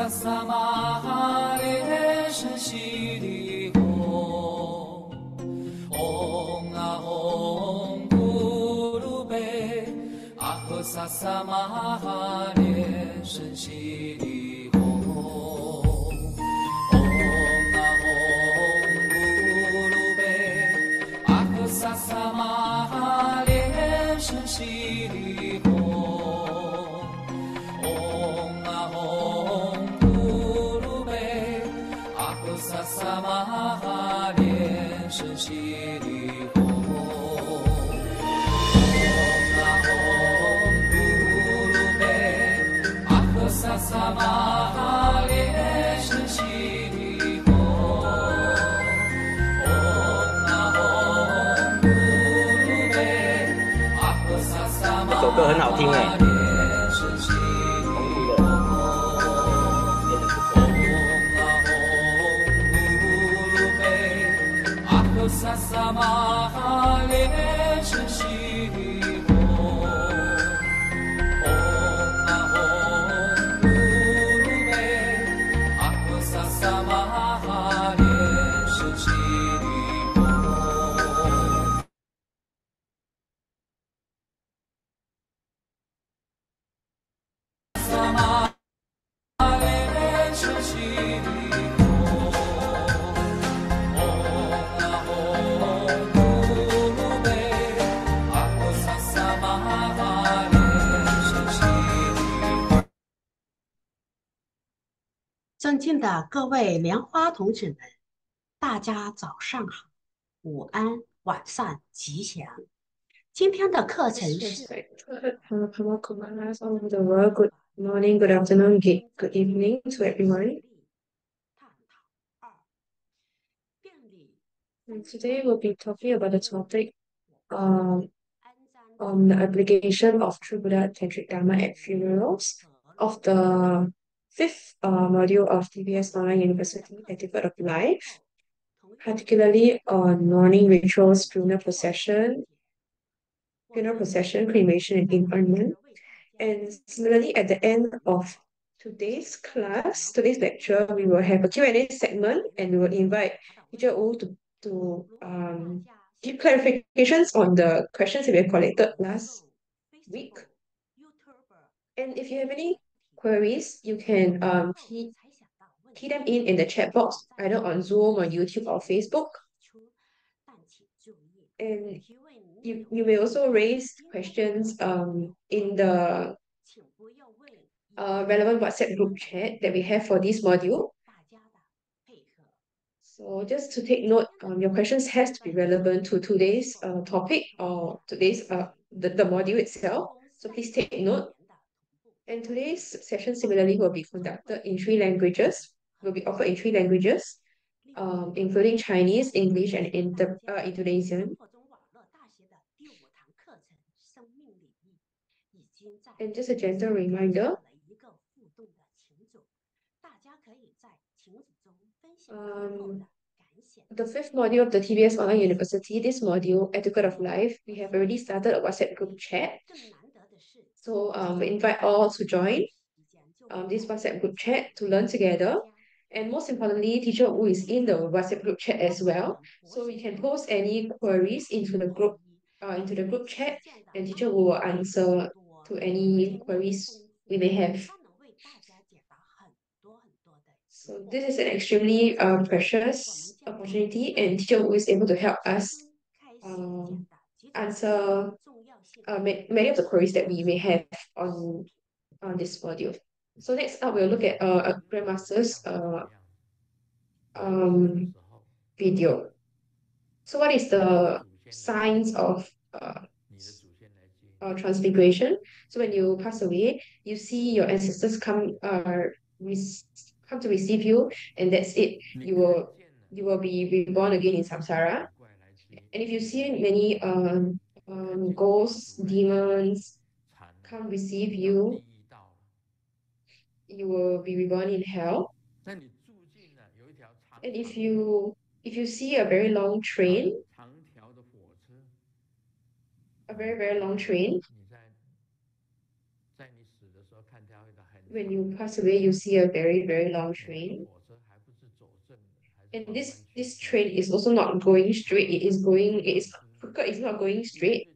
萨玛哈列什悉利吽，唵啊吽咕噜贝，阿呵萨萨玛哈列什悉利吽，唵啊吽咕噜贝，阿呵萨萨玛哈列什悉利吽。萨萨玛哈列什悉利吽，唵啊吽咕噜贝，阿呵萨萨玛哈列什悉利吽，唵啊吽咕噜贝，阿呵萨萨玛哈列什悉利吽。萨萨玛哈列什悉利吽，唵啊吽咕噜贝，阿呵萨萨玛哈列什悉利吽。萨玛哈列什悉利吽。尊敬的各位莲花同学们，大家早上好，午安，晚上吉祥。今天的课程是 Pamakumaras all over the world. Good morning, good afternoon, good evening to everyone. And today we'll be talking about the topic on the application of True Buddha Tantric Dharma at funerals of the fifth module of TBS Online University Etiquette of Life, particularly on mourning rituals, procession, cremation, and inurnment. And similarly, at the end of today's lecture, we will have a Q&A segment, and we will invite Teacher Wu to give clarifications on the questions that we have collected last week. And if you have any queries, you can key them in the chat box, either on Zoom or YouTube or Facebook. And you may also raise questions in the relevant WhatsApp group chat that we have for this module. So just to take note, your questions has to be relevant to today's topic or today's the module itself. So please take note. And today's session similarly will be conducted in three languages. Will be offered in three languages, including Chinese, English, and Indonesian. And just a gentle reminder, the fifth module of the TBS Online University, this module, Etiquette of Life, we have already started a WhatsApp group chat. So we invite all to join this WhatsApp group chat to learn together. And most importantly, Teacher Wu is in the WhatsApp group chat as well. So you can post any queries into the group chat, and Teacher Wu will answer to any queries we may have. So this is an extremely precious opportunity, and Teacher Wu is able to help us answer many of the queries that we may have on this module. So next up, we'll look at a Grandmaster's video. So what is the signs of transfiguration? So when you pass away, you see your ancestors come to receive you, and that's it. You will be reborn again in samsara. And if you see many ghosts, demons come receive you, you will be reborn in hell. And if you see a very long train, a very long train, when you pass away, you see a very, very long train. And this train is also not going straight. It is crooked, it's not going straight.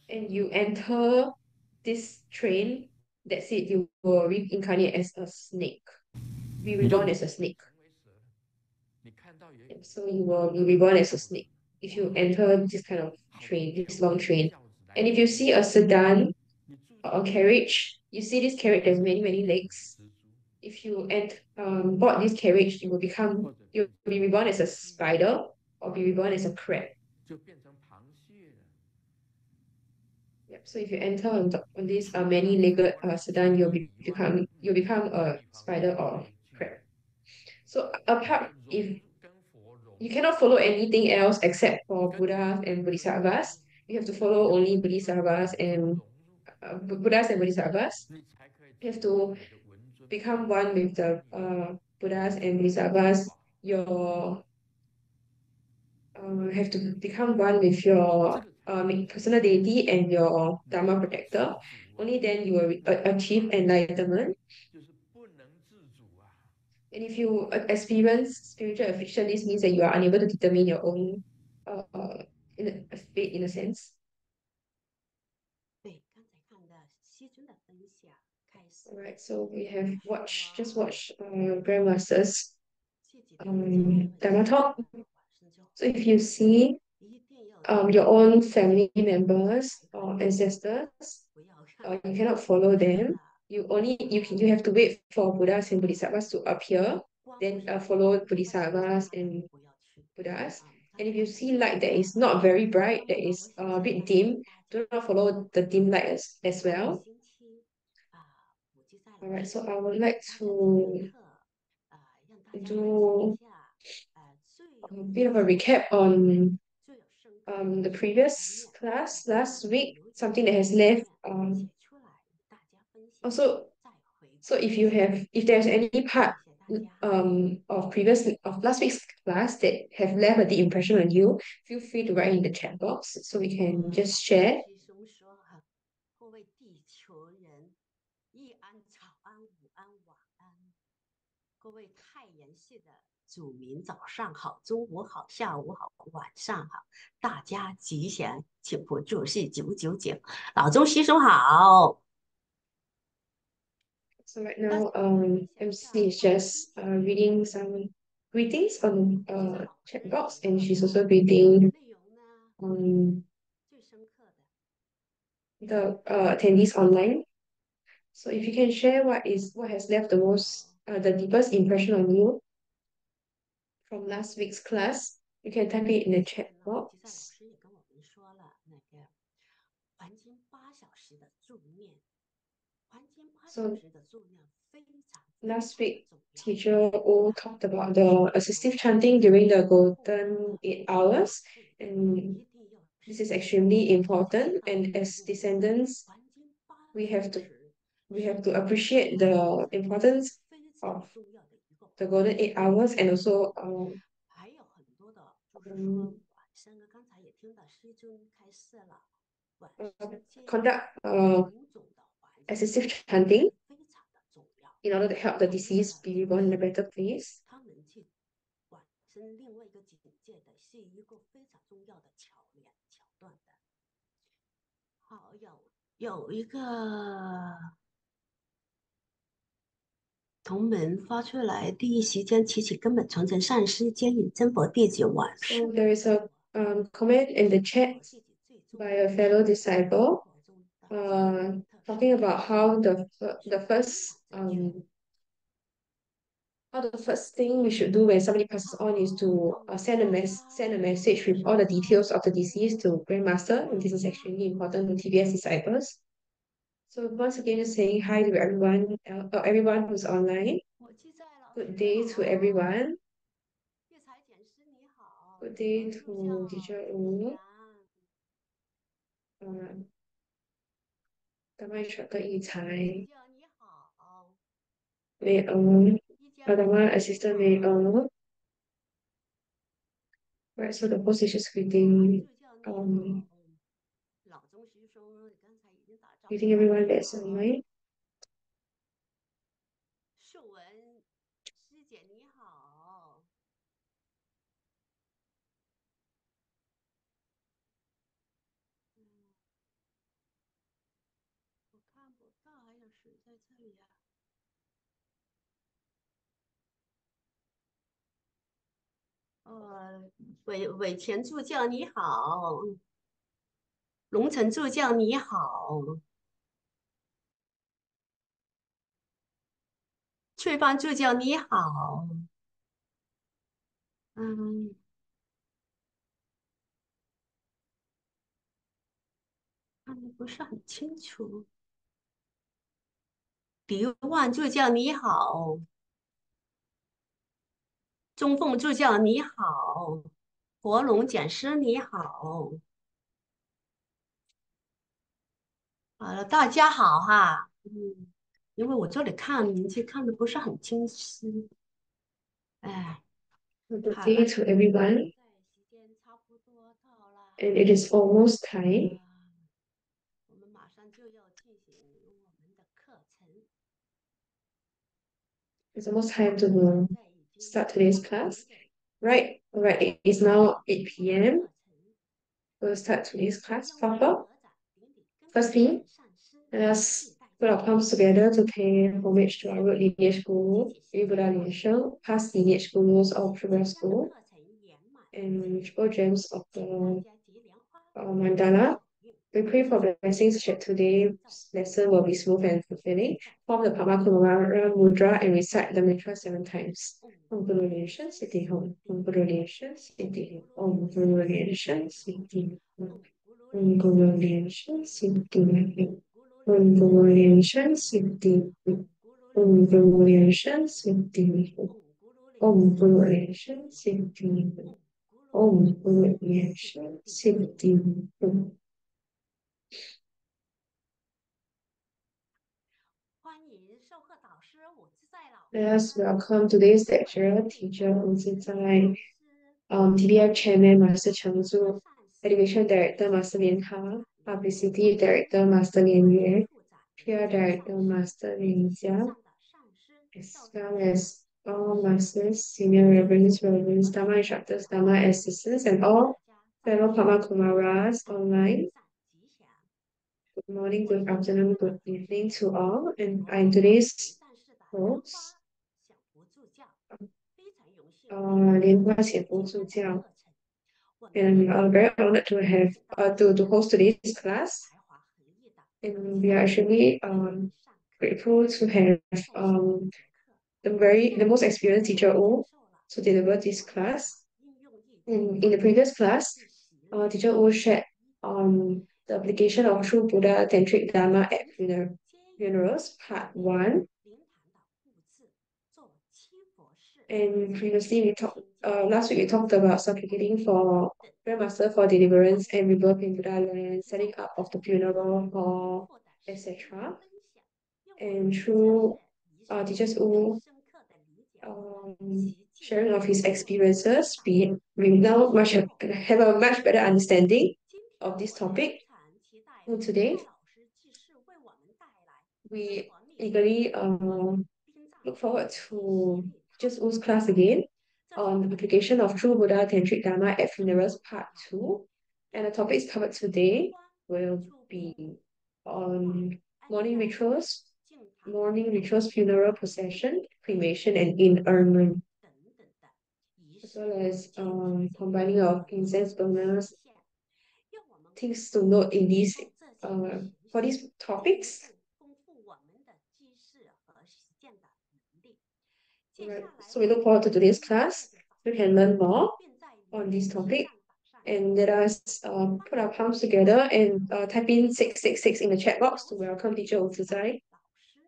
And you enter this train, that's it, you will reincarnate as a snake. Be reborn as a snake. Yep, so you will be reborn as a snake if you enter this kind of train, this long train. And if you see a sedan or a carriage, you see this carriage has many, many legs. If you board this carriage, you'll be reborn as a spider or be reborn as a crab. Yep. So if you enter on this many-legged sedan, you'll become a spider or crab. So apart if you cannot follow anything else except for Buddha and Bodhisattvas, you have to follow only Buddhas and Bodhisattvas. You have to become one with the Buddhas and Bodhisattvas. Your have to become one with your personal deity and your Dharma protector. Only then you will achieve enlightenment. And if you experience spiritual affliction, this means that you are unable to determine your own fate in a sense. 对，刚才看的西尊的分享，开始 Alright, so we have 说 just watched Grandmaster's 自己的家人 Dharma talk. 晚上就 So if you see 一定要 your own family members or ancestors, 不要看 you cannot follow 真 them. 的 You have to wait for Buddhas and Bodhisattvas to appear, 光 then 是 follow 不喜欢 Bodhisattvas 他的 and 不要去 Buddhas. 啊。刚 And 才 if you 看的 see 那 light 个 that is not very bright, 那 that 么 is 我想 a 在 bit 这里 dim, 跟大 do 家 not 分 follow the dim light as 上个 well. 星期普济在老 Alright, 师 so I would like 他的这门 to 课让大家分享一 do 下最有 a 意 bit of a 思 recap on 最有深刻的 the 生活方 previous 面， class 把 last 你们 week, 留下 something 的 that has 经 left. 验写出来与大家分享， Also, 再回 so 顾 if 一下。if there's any part 谢谢大家。of last week's class that have left a deep impression on you, feel free to write in the chat box so we can just 老 share. 师兄说各位地球人，一安、早安、午安、晚安。各位太阳系的祖民，早上好，中午好，下午好，晚上好，大家吉祥，请不注释999。老中师兄好。So right 大 now, 家分享一下 MC is 上个 just 星期 reading some greetings on 普济在老 chat 师 box, 讲 and 课 she's 的 also reading 内容呢， um, 最深刻的。the attendees online. So if you can share what has left the deepest impression on you from last week's class, you can type it in the 之 chat 前呢，普济在老 box. 师也跟我们说了那个黄金8小时的助念，黄金八小 So 时的助念非常非 last 常的 week, 重要。 teacher O talked about the assistive chanting during the 后 golden 8 hours, 会 and 一定要 this is 实践 extremely 自己 important. 想 And 要 as 入 descendants, 黄金八 we 小 have to 时 we 是 have to 我们 appreciate 黄 the 金 importance 非常 of 重要的一个 the 环 golden 节。 8 hours, and also 还有很多的，就是说晚上刚才也听到师尊开示了，晚上接 conduct 种种的环节 assistive chanting 非常的重要。 in order to help the 同样 deceased 的 be 就 reborn in a 是 better place. 他们去晚生另外一个境界的是一个非常重要的桥段的。好，有一个同门发出来，第一时间提起根本传承上师，接引真佛弟子往 So 生。 there is a comment in the chat by a fellow disciple, talking about how the first thing we should do when somebody passes on is to send a message with all the details of the deceased to Grandmaster, and this is extremely important to TBS disciples. So once again, just saying hi to everyone who's online. Good day to everyone. 月财检师你好， Good day 祝 to 孝 Teacher 吉 U, 祥， Dharma Instructor 义才, 助教你好， May 一家 Dharma 人 Assistant 你 May 好， Right, so the host is just 安 greeting 助教你好， 老中师兄刚才已经打招呼 everyone that's online. 是在这里呀、尾田助教你好，龙城助教你好，翠芳助教你好，嗯，看的不是很清楚。李万助教你好，中凤助教你好，国龙讲师你好，大家好哈，因为我这里看名字看的不是很清晰，哎，Good 好 day 了，to everyone, 现在时间差不多到了，and it is almost time. 我们马上就要进行我们的课程。It's almost time 现 to 在已经 start today's 光明 class. 的 Right, alright, it is 开 now 始 8 我们的 p.m. 课程。We'll start today's 我 class 要为 proper. 合掌顶礼跟 Firstly, 上师 let us 敬代 put 教。 our palms together to pay homage to our root lineage guru, 集体 Buddha 心 Lin 结 Sheng, past lineage gurus of 使 Tribal 即将的 School, 课程圆满成 and 功， triple gems of 请大 the 家结莲花， mandala. 好运。 We pray for 祝 blessings 大 that 家 today's 造福 lesson will be smooth and 自 fulfilling. 在。 Form the Padma Kumara Mudra and recite the mantra 7 times. 嗡 Om 咕噜 Guru 连 Lin Shen 声 Siddhi 习 Hum. 地， Om Guru Lin Shen 嗡 Siddhi Hum. 咕噜 Om 连声 Guru 习 Lin 地， Shen Siddhi 嗡 Hum. 咕噜 Om 连 Guru 声 Lin 习 Shen 地， Siddhi 嗡 Hum. 咕噜 Om 连声 Guru 习 Lin 地， Shen Siddhi 嗡 Hum. 咕噜 Om 连声 Guru 习 Lin 地， Shen Siddhi Hum. 嗡咕噜连 Om 声 Guru 习 Lin 地， Shen Siddhi 嗡 Hum. 咕噜 Om 连 Guru 声 Lin 习 Shen 地。 Siddhi Hum. 欢迎授课导师武自在老 Let us 师， welcome today's 本 lecturer, 会 teacher 的 Wu 指 Zizai, 导师， TBR Chairman Master Cheng 和 Zu, 上师， Education Director 请 Master 大 Lin 家 Ha, 把莲花 Publicity 放 Director 进 Master Lin 观音 Yue, 处长 PR 莲花上 Director 师 Master 以及 Lin 线 Jia, 上的上师、 as 教授 well 们， as 同 all 时 masters, 也 senior 祝 reverends, 福 reverends, 和 Dharma 所有的 instructors, 法 Dharma 师们， assistants, and 祝 all 大家早 fellow 日 Padma 平 Kumaras 安 online. 顺善吉祥。 Good morning, 我 good 是今 afternoon, 天的 good 主持 evening 人， to all, and 国 I'm 风大学 today's 上市的莲花 host, 小福助教，非常荣幸为大家 莲花 主 显 持 福 今 助 天的 教. 课程。我们 And 今 I'm 天 very honored to 邀 have 请到的 to 是 host today's class. 才华横溢的 And 自 we are 在老师 actually 为我们上课。 grateful to have 在上一节课， the most 自在 experienced 老师 teacher 为我们 Wu 讲授了 to deliver this 我们的 class. 应用义 And 法 in the previous class, 第10 teacher Wu shared 第 the application of true Buddha Tantric Dharma at 接引 funerals, 正 part 念 1. 灵堂的布置，做七佛事， And 接 previously 引 we talked 清净 last week we talked about 等 supplicating for 等 Grandmaster for deliverance and rebirth in 我 Buddha 们 land, 自在 setting 老 up of the 师 funeral 有丰 hall, 富的实例 etc. 分享，让我 And 们对 through 建设仪式 teachers 更 Wu 深刻的理解和其境。 sharing of his 作为指 experiences, 导 we now 最后 have a much better understanding 今天 of 我 this 们 topic. 非常期待 So 武自 today 在老师继续为我们带来生 we 活密码 eagerly 和殡葬 look forward 以及 to 洗礼探 teachers 索 Wu's class again 这是 on the 本 application of true Buddha Tantric Dharma at 正 funerals 统的 part 法 2. 并 And the 且 topics covered 莲 today 花 will 初 be 步火化 on 安 morning 葬 rituals, 敬堂 morning 六 rituals, 天 funeral 法 procession, 会 cremation, and inurnment, 等等的仪 as 式 well as 具体讲 combining of 和 incense 实 burners, 现，让我们共 things to 同 note in these 在这些形 for 式 these 进一 topics. 步丰富我们的知识和实践的能力。接 Right. 下来 So we 我 look 们 forward to 今 today's 天的 class. 课程早 We 上 can learn more 并在于 on this 线 topic. 上岛上 And 进 let 行。 us 欢 put our 迎 palms 所 together 有 and 的 type in 同学 666 in the chat 邀 box to 请 welcome 武 teacher Wu 自在 Zizai. 老师。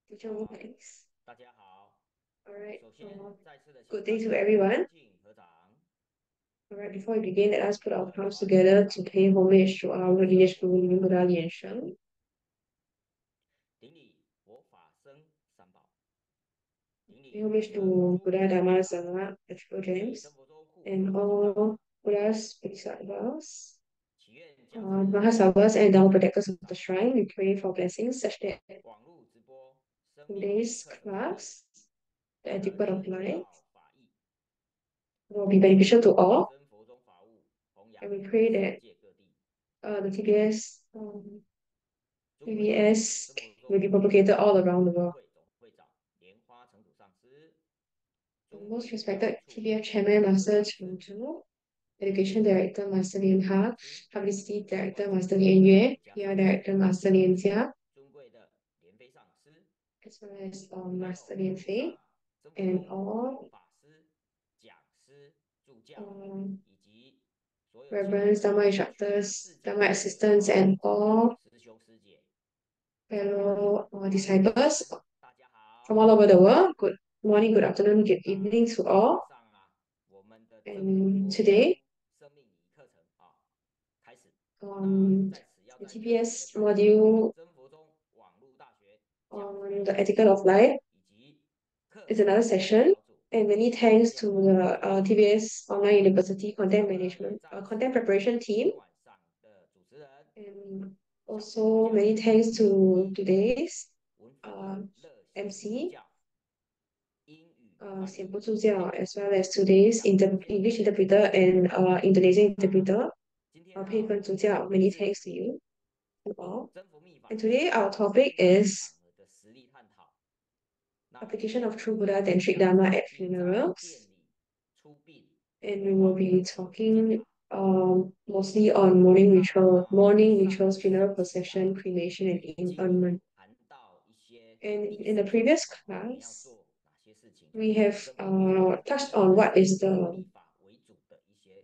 Teacher Wu, 好， please. 大家好。 Alright. 首先，再次的 Good 请大 day to 家 everyone. 敬合掌， Alright, before we begin, let us put our 和 palms 朝天 together 上 to pay homage to our 三 lineage 佛 guru, Buddha Lin Sheng. 顶礼佛法僧三宝，顶 Pay 礼 homage 无 to 量诸 Buddha 佛菩 Dharma 萨， Sangha, the triple 顶礼 gems, 真佛宗护法 and 及大德， all Buddha's bodhisattvas, 祈愿降世 Mahasavas, and Dharma protectors of the shrine. We pray for blessings such that 网络直播生命 today's 课程系列， class, the 得 Etiquette of 听 Life, 到法义， will be beneficial to all. 真佛宗法务弘扬 And we pray 世 that 界各地， the TBS Um, 中国的 TBS 生活 will 中 be propagated all around the 协 world. 会总会长莲花城主上师， The 中 most 国教育 respected 处 TBS 刘 Chairman 德 Master 上师， Chen Zhu, Education Director Master Lin 上 Ha, 师， Publicity 外 Director 交 Master 部 Lian Yue, 国家 PR 上师， Director Master Lian Jia, 尊贵的莲妃上师， as well as 还有 Master Lian 路上 Fei, 生活 and 中 all 法师、讲师、助教 um, 以及所有前 Reverends, Dharma 全世 instructors, 界 Dharma assistants, and all 师兄师姐， fellow 早安， disciples 大家 from 好。 all over the world. Good morning, good afternoon, good evening to 今天 all. 晚上啊，我们的征 And 服 today, 生命礼仪课程啊开始。那 um, 在此要 the 再热烈的 TBS 感谢 module 征服中网络大学讲 on the Etiquette of Life 以及课 is 程 another 管理 session. 小组 And many 所 thanks 建 to 合的 the TBS Online University 那 Content 么也 Management, 在此 Content 感 Preparation 谢今 Team. 天晚上的主持人 And 小组主 also 教 many thanks to 以及 today's 文法 uh, 热心助 MC, 教英语翻译 Sian 配 as well as today's 讲中间 English interpreter and Indonesian interpreter. 今天啊 Pei 我们 many 是 thanks to you all. 征服秘法 And today our 在 topic 丧礼 is 场合的实例探讨。那 application of 我 true 们 Buddha 会 Tantric 像 Dharma 是 at 殡葬店 funerals. 里出殡 And we will 化 be 缘的技 talking 法。 mostly on mourning 那 rituals, 上 funeral 一期啊 procession, cremation, and 已经 inurnment. 谈到一些 And 仪 in the 式 previous 我们要 class, 做哪些事情 we have 征服秘法 touched 以 on what is 征服 the 秘法为主的一些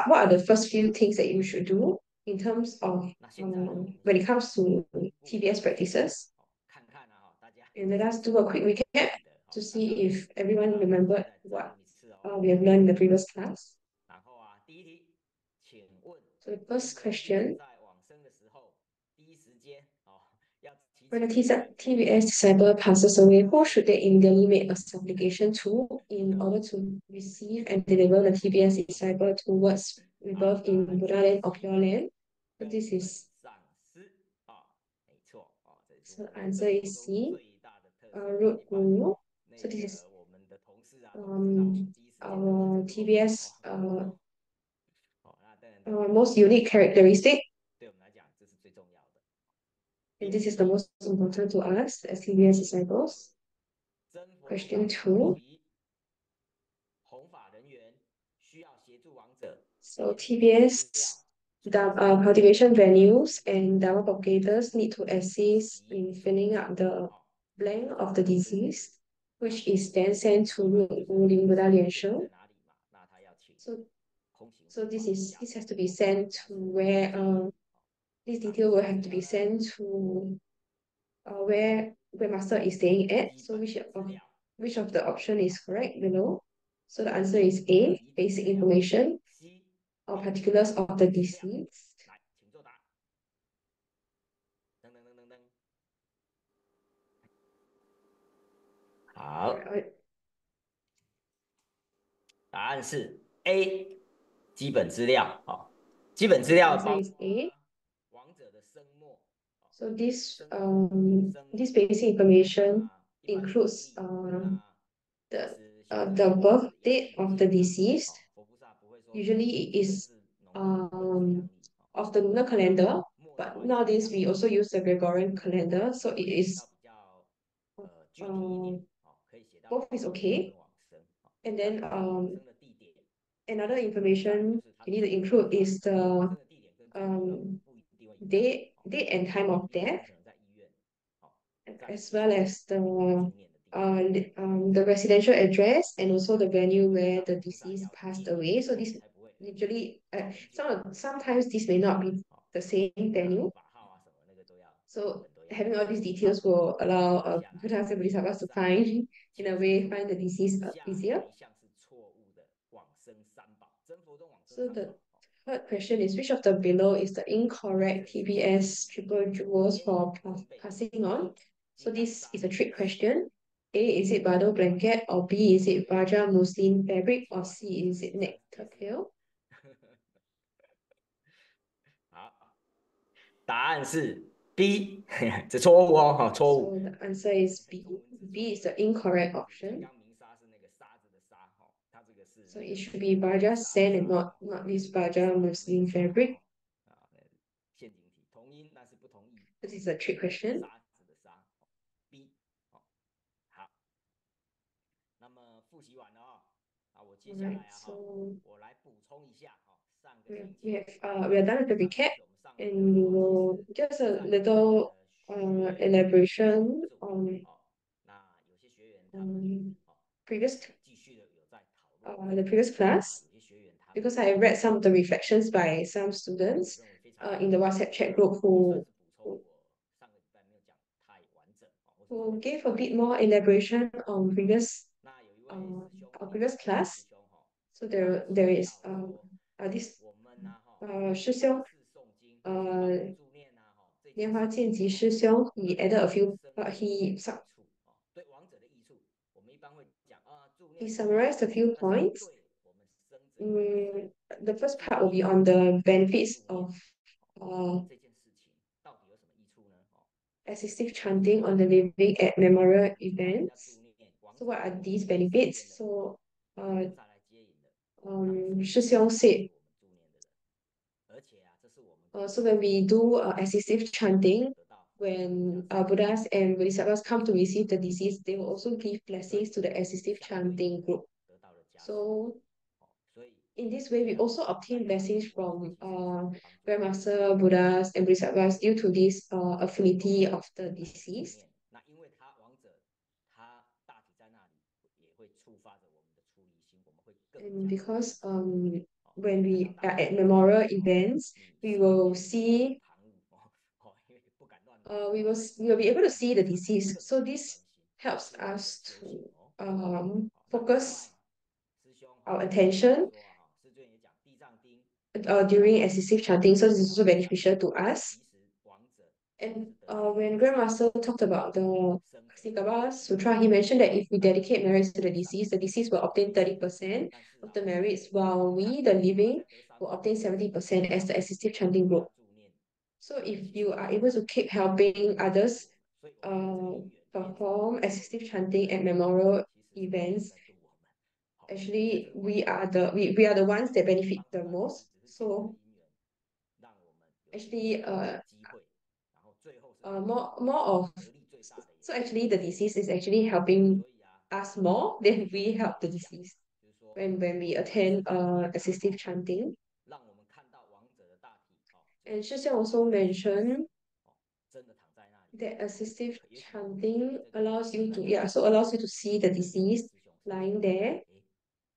what are the first few things that you should do in terms of 那现在呢我们 when it 先 comes to 回顾 TBS practices. 看看啊大家 And let us do a quick 记不 recap 记得 to 刚 see 刚 if everyone 那我们 remembered 再再 what 问一次 we have learned in the previous class. 然后啊第一题请问 So the 真 first 佛弟子 question, 在往生的时候第一时间要祈 when a 请谁 TBS disciple passes away, who should they immediately make a supplication to in order to receive and deliver the TBS disciple towards 好 rebirth 答 in 案 Buddha 是 land or C Pure Land? So 根 this 本 is 上师没错这是 so 我 the 们 answer 征服 is 中 C, 最大的特色 root 一般 guru. 那 So this is 个我们的同事啊都不知道我们第一时间的是 our 怎么 TBS 那当然 most unique characteristic, 对我们来讲这是最重要的 and this is the most important to us as TBS disciples. 征佛路 Question 上 2. 提弘法人员需要协助亡者 So 填写资 TBS 料 cultivation venues and Dharma propagators need to assist 习 in 中 filling 止 up the 好 blank 这 of 个 the 所以 deceased, 那 which 我 is 们 then 的征 sent 服 to 秘法 Root 就是 Wu Buddha 时 Lian 间点 Sheng. 在哪里嘛那他要请 So 空行 so 护 this 法 is 加 this 持 has to be 护法神 sent 加 to 持 where 以及 this 上 detail 师 will 的 have 资 to 料 be 呢 sent to where master is staying at. 基 So 本的资料 which of the option is correct below? So the answer is A, 基本 basic 资料 information C or 必 particulars 须 of the 资料 deceased. 来请作答噔噔噔噔噔好 Alright, 答案是 A 基本资料基本资 the 料 answer 包 is 括 A. 亡者的生末 So this 生日生 this 日 basic information 那一般的 includes 那其 the 实现在 the 的 birth 要 date 请 of 不 the 请 deceased. 佛菩萨不会说 Usually it 生 is 是农历或者是阳历 of the lunar calendar, 末的 but 话也是 nowadays 一 we 样 also use the Gregorian calendar, so 会 it 写到 is 比较具体一点可以写到 both is 生 okay. 跟往生 And 但 then 是往生的地点 another 再就 information 是他 you need to 住的地 include 方 is 因为往 the 生的地点跟住的地方 um 不一定会一样 date and time of 有些 death, 人可能在医院再来 as 就是 well as 纪 the 念的地方 the residential address and also the venue 基本 where 上 the 佛菩萨 deceased 要 passed 记 away. So 住 this 才不会 literally 很久 sometimes this may not be the same 那 venue. 法号什么那个都要 So 很多要 having all these details will allow 接下来 Buddha and Bodhisattvas to 上 find in 请 a 指 way 出 find the deceased 以下 easier. 哪一项是错误的往生三宝征佛中往生 So 三 the 宝 third question is which of the below is the 第一 incorrect 个是 TBS triple jewels 烟 for 熏被 passing on? So 金刚 this 砂 is a trick 西 question. A, is it Bado blanket, or B, is it Baja muslin fabric, 奇 or 怪 C, 这 is 是 it 第三 nectar 第四 pill? 好答案是 B 这错误错误 So the answer is B. 中文字错 B is the incorrect 金 option. 刚明砂是那个沙子的沙它这个是 So it should be Baja sand and not this Baja muslin fabric. 陷阱题 This is a trick question. 沙子的沙，B 哦，好，那么复习完了哦，啊，我接下 Alright, 来啊哈， so 我来补充一下哈，上个 we 星 we 期 have we are done with the 上个 recap, 星期我们上了 and 一个 we 哈，其 will 实 just a 在我们 little 的学员 elaboration 数 on 哦，那有些学员他们哦 previous 继续的有在讨论， the previous 那 class 有些学员他们 because I read some of the reflections by some 我 students 认为非常好 in the WhatsApp chat group 也算 who 是补充我上个礼拜没有讲太完整哦，或者 who 说 gave a bit more elaboration on previous 那有一位师兄 our 哦， previous 有位 class. 师兄哈， So 他有 there 提 is 到说 this 我们呐哈，师兄每次诵经或者是帮人助念呐哈，这件莲花事情见吉哦，师兄 he 对 added a 我们 few 生前的 he 益处哦，对亡者的益处，我们一般会讲啊，助 he 念很好， summarized a few 但是 points. 对我们生者或者是 The first 助 part will be 念 on the 这个 benefits 助念 of uh, 这件事情到底有什么益处呢？哦， assistive chanting on the living at memorial 去帮人家助 events. 念，亡 So 者 what 在 are 我们 these 身边 benefits? 的， So 菩萨来接引的，那么佛师陀也兄帮助 said 我们助念的人，而且啊，这是我们 so when we do assistive chanting, 得到 when Buddhas and Bodhisattvas come to receive the deceased, they will also give blessings to the assistive 相对 chanting group. 得到了加持， So 哦，所以 in this way, we 这样 also 在 obtain 帮助 blessings 我们 from 其实是帮助 Grandmaster Buddhas and Bodhisattvas due to this affinity of the 助 deceased. 念，那因为他亡者他大体在那里，也会触发着我们的出离心，我们会更 And 加的 because 哦， when 看 we 到 are 大 at 体 memorial 哦， events, 你 we 心里 will 面 see 旁骛哦，哦，因为不敢乱 we will 哦， we will be able to 让 see 我 the 们 deceased. 更 So 加的 this 专心， helps 是我们的 us 修 to 行哦。好，那另 focus 外师兄 our 哈， attention 说啊哈，师尊也讲地藏经 during assistive chanting. So this is also 地藏 beneficial 经 to 哦， us. 其实亡者是 And 得到 when 非常 Grandmaster talked about the 深刻的 Sigaba 体 Sutra, he mentioned that if we dedicate merits to the deceased will obtain 30% 但是 of 啊 the merits, while we, the 我们 living, 在得三 will 宝 obtain 70% as the 哦， assistive chanting 帮 group. 他助念， So if 其 you 实 are 是 able to keep helping 帮助 others 我们，所以我们有这个因缘，变成 perform 能够 assistive 引导 chanting 人 at memorial 其实是佛陀 events, 在度我们。好，在 actually 这个环境 we are the ones that benefit 帮助 the 大家， most. 只是借这个 So 因缘，让我们有这个 actually 机会，然后最后是让 more of 得利最大的也 so 是 actually the 佛陀。 deceased is actually helping 所以啊， us more 师 than 兄 we 也 help the 讲嘛， deceased 就是说 when we 我们 attend 之所以啊 assistive 哦， chanting. 让我们看到亡者的大体哦，就 And 是 Shi also 他们 mentioned 哦，真的躺在那里 that 哦， assistive 也许 chanting 这个 allows you 在 to 看 yeah 的 so 时候 allows you to see the 跟这位 deceased 师兄差不 lying 多， there. 诶，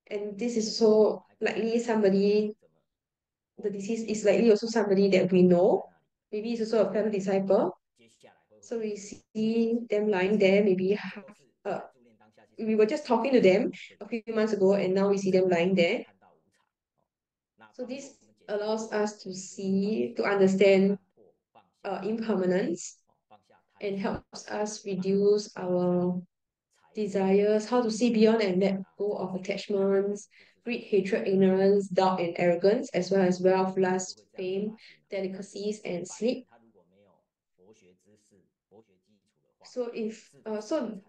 And this is 我 so 还可以 likely 看到 somebody 怎么 the 过日子， deceased is likely also somebody that we 躺 know. 在那里， Maybe it's also a fellow disciple. 接下来会 So 回 we 忆什么， see 自己 them 不 lying 知道， there, maybe 这都是 uh, 在助念当下，其实 we 我 were 们 just 不知道 talking to 什 them 么会 a 发 few 生， months ago, and now we see 这 them 个 lying 我们 there. 看到无常哦，那 So 帮助 this 我们减轻 allows 忧 us 虑， to 也就是放 see, 下 to understand 看破，放下执着， impermanence 哦，放下贪 and 嗔 helps 痴， us 放 reduce 放下 our 财色 desires, how to see beyond and let 啊， go 这个 of 福贪 attachments, 就是所 greed, 谓的 hatred, 福， ignorance, doubt, and arrogance, as well as wealth, 他是 lust, 会这样子 fame, 发心的。 delicacies, 一 and 般人 sleep. 他如果没有佛学知识、佛学基础的话， So if 是的，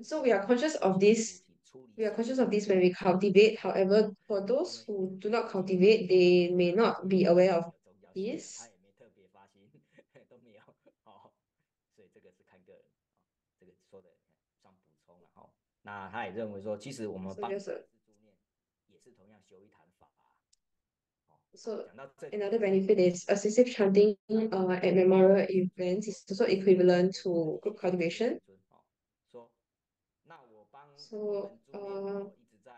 so we are conscious of this. 出离 We are 心 conscious of this when we cultivate. However, for 因 those 为 who do not cultivate, they may not be aware of 有宗教信仰， this. 他也没特别发心，都没有哦，所以这个是看个人啊，这个说的算补充了哈。那他也认为说，其实我们 So 帮 just 人是助念，也是同样修一坛法啊。哦， so 讲到这里， another benefit is assistive chanting at memorial events is also equivalent 我是 to 在 group 谢谢这位 cultivation. 师尊哦，说那我帮亡 So 人助念，我一直在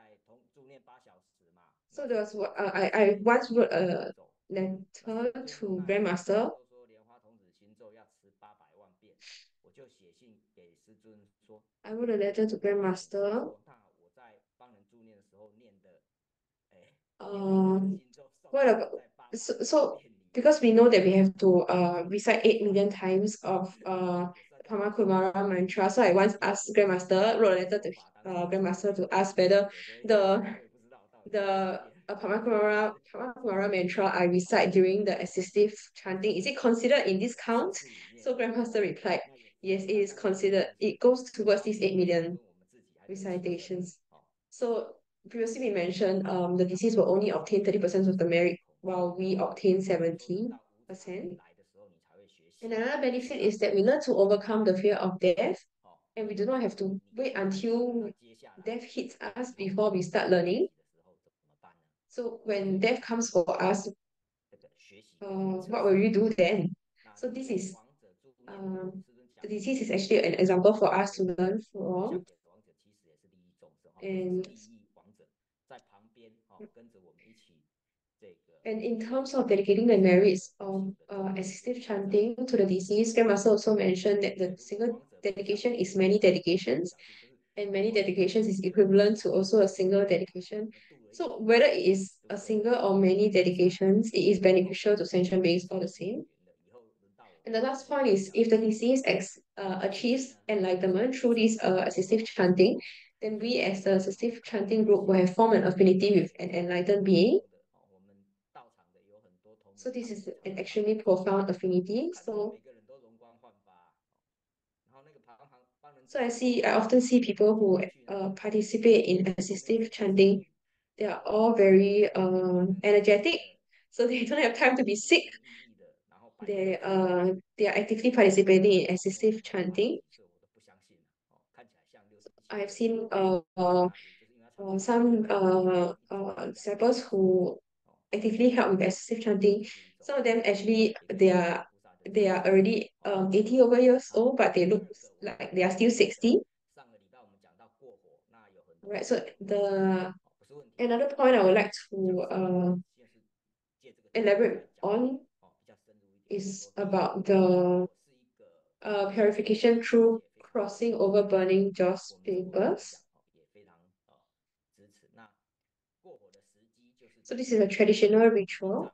助念8小时嘛， so 那 there 是 was 我 I 每 once 天 wrote 的 a 行咒。那 letter 师尊说 to 那时候 Grandmaster. 都说莲花童子心咒要吃800万遍，我就写信给师尊说， I wrote a letter to 我请师 Grandmaster. 说，那我在帮人助念的时候念的，哎，莲花童子 Um, 心咒诵 what 的 about 是在800 so 遍里面， because we know that we have to recite 8 million times of 也算是 Pama Kumara mantra. So I once asked Grandmaster, wrote a letter to 说法当时 Grandmaster to 我 ask 不 whether 晓得，所以 the 我也不知道到底 the 几遍。 Pama Kumara mantra I recite during the assistive chanting, is it considered in this 是 count? 里面 So Grandmaster replied, 那也 yes, 只 it 有 is 大概considered. 50%， It goes towards 然后 these 50% 8 million 跟我们自己还得7%， recitations. 哦， So previously we mentioned the deceased will only obtain 30% of the merit, while we obtain 说等到无常 70%. 来的时候，你才会学习 And another benefit is that we learn to overcome the fear of death, and we do not have to wait until death hits us before we start learning. So when death comes for us, what will you do then? So this is the disease is actually an example for us to learn from. And and in terms of dedicating the merits of assistive chanting to the deceased, Grandmaster also mentioned that the single dedication is many dedications, and many dedications is equivalent to also a single dedication. So whether it is a single or many dedications, it is beneficial to sentient beings all the same. And the last point is if the deceased achieves enlightenment through this assistive chanting, then we as the assistive chanting group will have formed an affinity with an enlightened being. So this is an extremely profound affinity. I often see people who participate in assistive chanting. They are all very energetic, so they don't have time to be sick. They are actively participating in assistive chanting. I've seen some disciples who actively help with assistive chanting. Some of them actually they are already 80 over years old, but they look like they are still 60. Right. So the another point I would like to elaborate on is about the purification through crossing over burning joss papers. So this is a traditional ritual.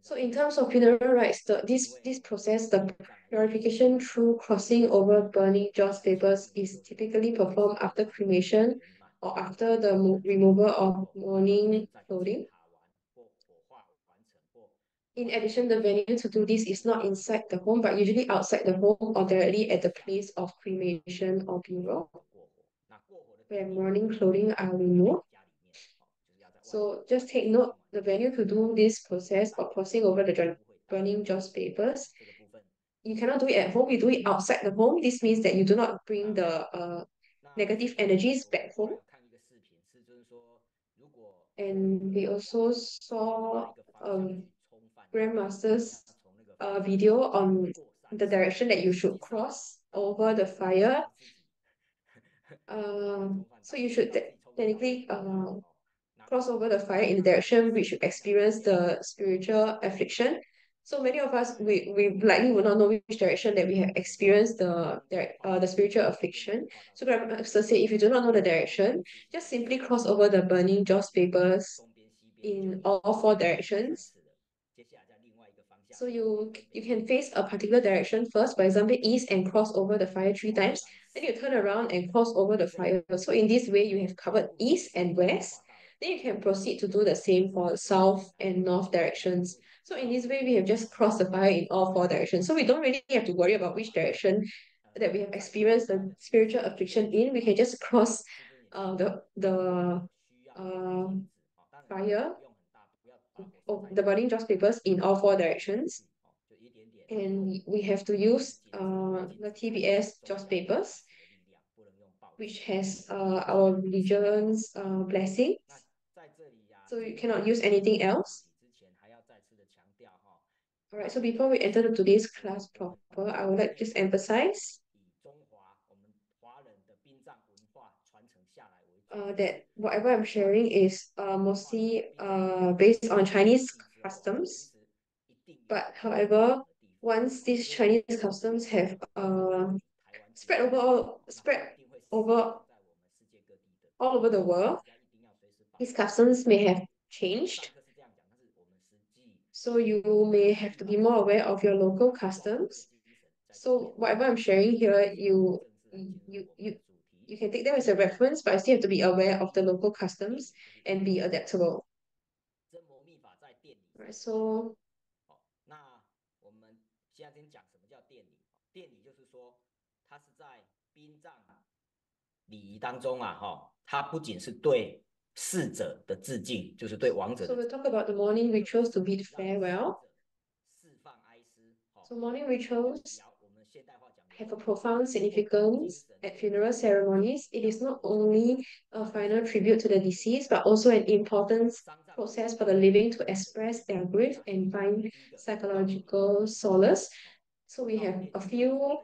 So in terms of funeral rites, this process, the purification through crossing over burning joss papers is typically performed after cremation or after the removal of mourning clothing. In addition, the venue to do this is not inside the home, but usually outside the home or directly at the place of cremation or burial, where mourning clothing are removed. So just take note, the venue to do this process of crossing over the burning joss papers, you cannot do it at home, you do it outside the home. This means that you do not bring the negative energies back home. And we also saw Grandmaster's video on the direction that you should cross over the fire. So you should technically cross over the fire in the direction which you experience the spiritual affliction. So many of us, we likely will not know which direction that we have experienced the spiritual affliction. So Grandmaster say, if you do not know the direction, just simply cross over the burning joss papers in all four directions. So you can face a particular direction first, for example, east and cross over the fire 3 times. Then you turn around and cross over the fire. So in this way, you have covered east and west. Then you can proceed to do the same for south and north directions. So in this way, we have just crossed the fire in all four directions. So we don't really have to worry about which direction that we have experienced the spiritual affliction in. We can just cross the fire of the burning joss papers in all four directions. And we have to use the TBS joss papers, which has our religion's blessings. So you cannot use anything else. Alright, so before we enter today's class proper, I would like to just emphasize that whatever I'm sharing is mostly based on Chinese customs. But however, once these Chinese customs have spread over all over the world, these customs may have changed. So you may have to be more aware of your local customs. So whatever I'm sharing here, you can take them as a reference, but I still have to be aware of the local customs and be adaptable. Right, so 那我们现在先讲什么叫殿礼。殿礼就是说，它是在殡葬礼仪当中它不仅是对逝者的致敬，就是对亡者的。So we'll talk about the mourning rituals to bid farewell. So mourning rituals 我们现代化讲 have a profound significance at funeral ceremonies. It is not only a final tribute to the deceased, but also an important process for the living to express their grief and find psychological solace. So we have a few,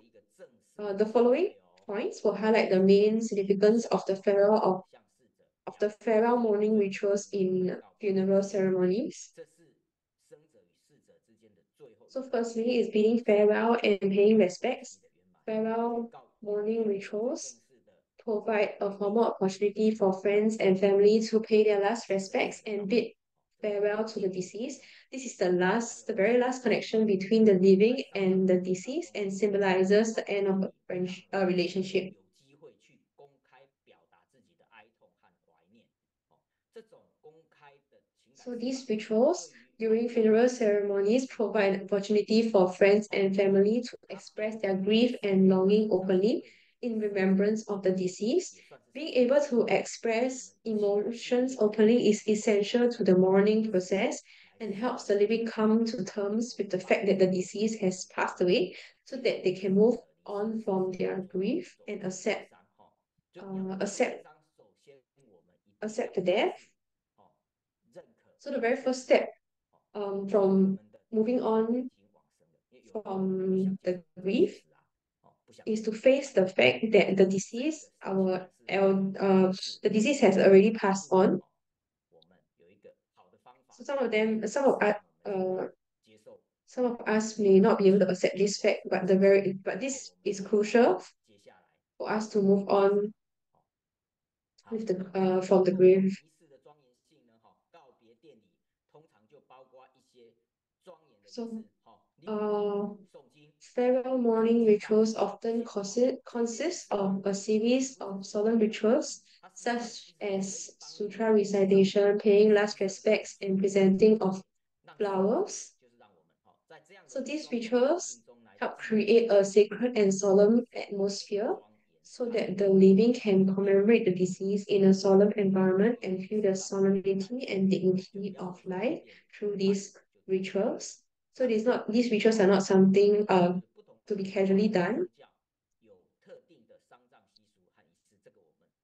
the following points will highlight the main significance of the farewell mourning rituals in funeral ceremonies. So firstly is bidding farewell and paying respects. Farewell mourning rituals provide a formal opportunity for friends and family to pay their last respects and bid farewell to the deceased. This is the very last connection between the living and the deceased and symbolizes the end of a relationship. So these rituals during funeral ceremonies provide an opportunity for friends and family to express their grief and longing openly in remembrance of the deceased. Being able to express emotions openly is essential to the mourning process and helps the living come to terms with the fact that the deceased has passed away so that they can move on from their grief and accept the death. So the very first step from moving on from the grief is to face the fact that the disease has already passed on. So some of us may not be able to accept this fact, but this is crucial for us to move on with the from the grave. So, farewell mourning rituals often consist of a series of solemn rituals such as sutra recitation, paying last respects, and presenting of flowers. So these rituals help create a sacred and solemn atmosphere so that the living can commemorate the deceased in a solemn environment and feel the solemnity and dignity of life through these rituals. So these rituals are not something to be casually done.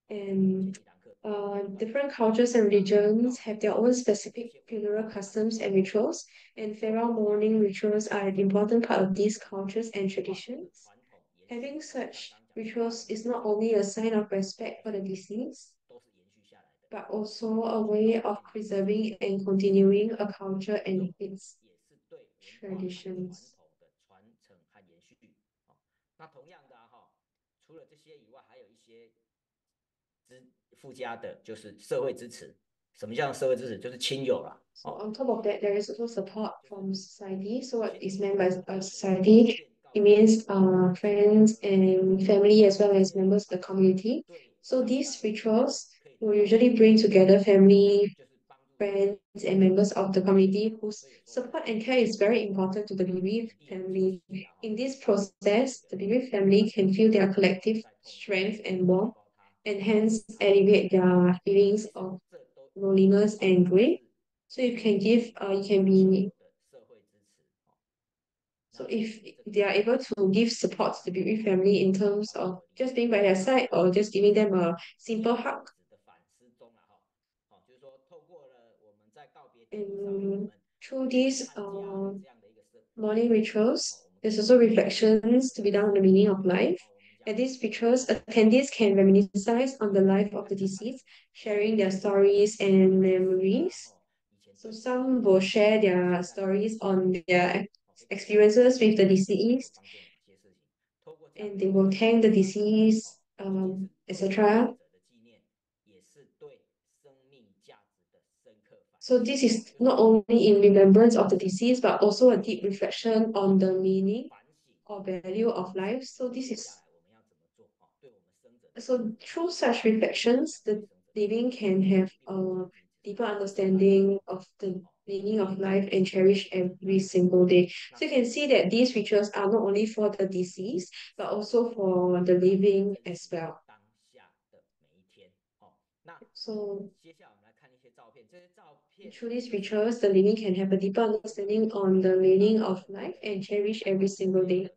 And different cultures and religions have their own specific funeral customs and rituals, and farewell mourning rituals are an important part of these cultures and traditions. Having such rituals is not only a sign of respect for the deceased, but also a way of preserving and continuing a culture and its traditions. 那同样的除了这些以外，还有一些附加的，就是社会支持。什么叫社会支持？就是亲友啦。So on top of that, there is also support from society. So what is meant by society? It means friends and family as well as members of the community. So these rituals will usually bring together family, friends, and members of the community whose support and care is very important to the bereaved family. In this process, the bereaved family can feel their collective strength and warmth, and hence alleviate their feelings of loneliness and grief. So you can be, so if they are able to give support to the bereaved family in terms of just being by their side or just giving them a simple hug. And through these morning rituals, there's also reflections to be done on the meaning of life. At these rituals, attendees can reminisce on the life of the deceased, sharing their stories and memories. So some will share their stories on their experiences with the deceased, and they will thank the deceased, etc. So this is not only in remembrance of the deceased, but also a deep reflection on the meaning or value of life. So through such reflections, the living can have a deeper understanding of the meaning of life and cherish every single day. So you can see that these rituals are not only for the deceased, but also for the living as well. So Through these rituals, the living can have a deeper understanding on the meaning of life and cherish every single day.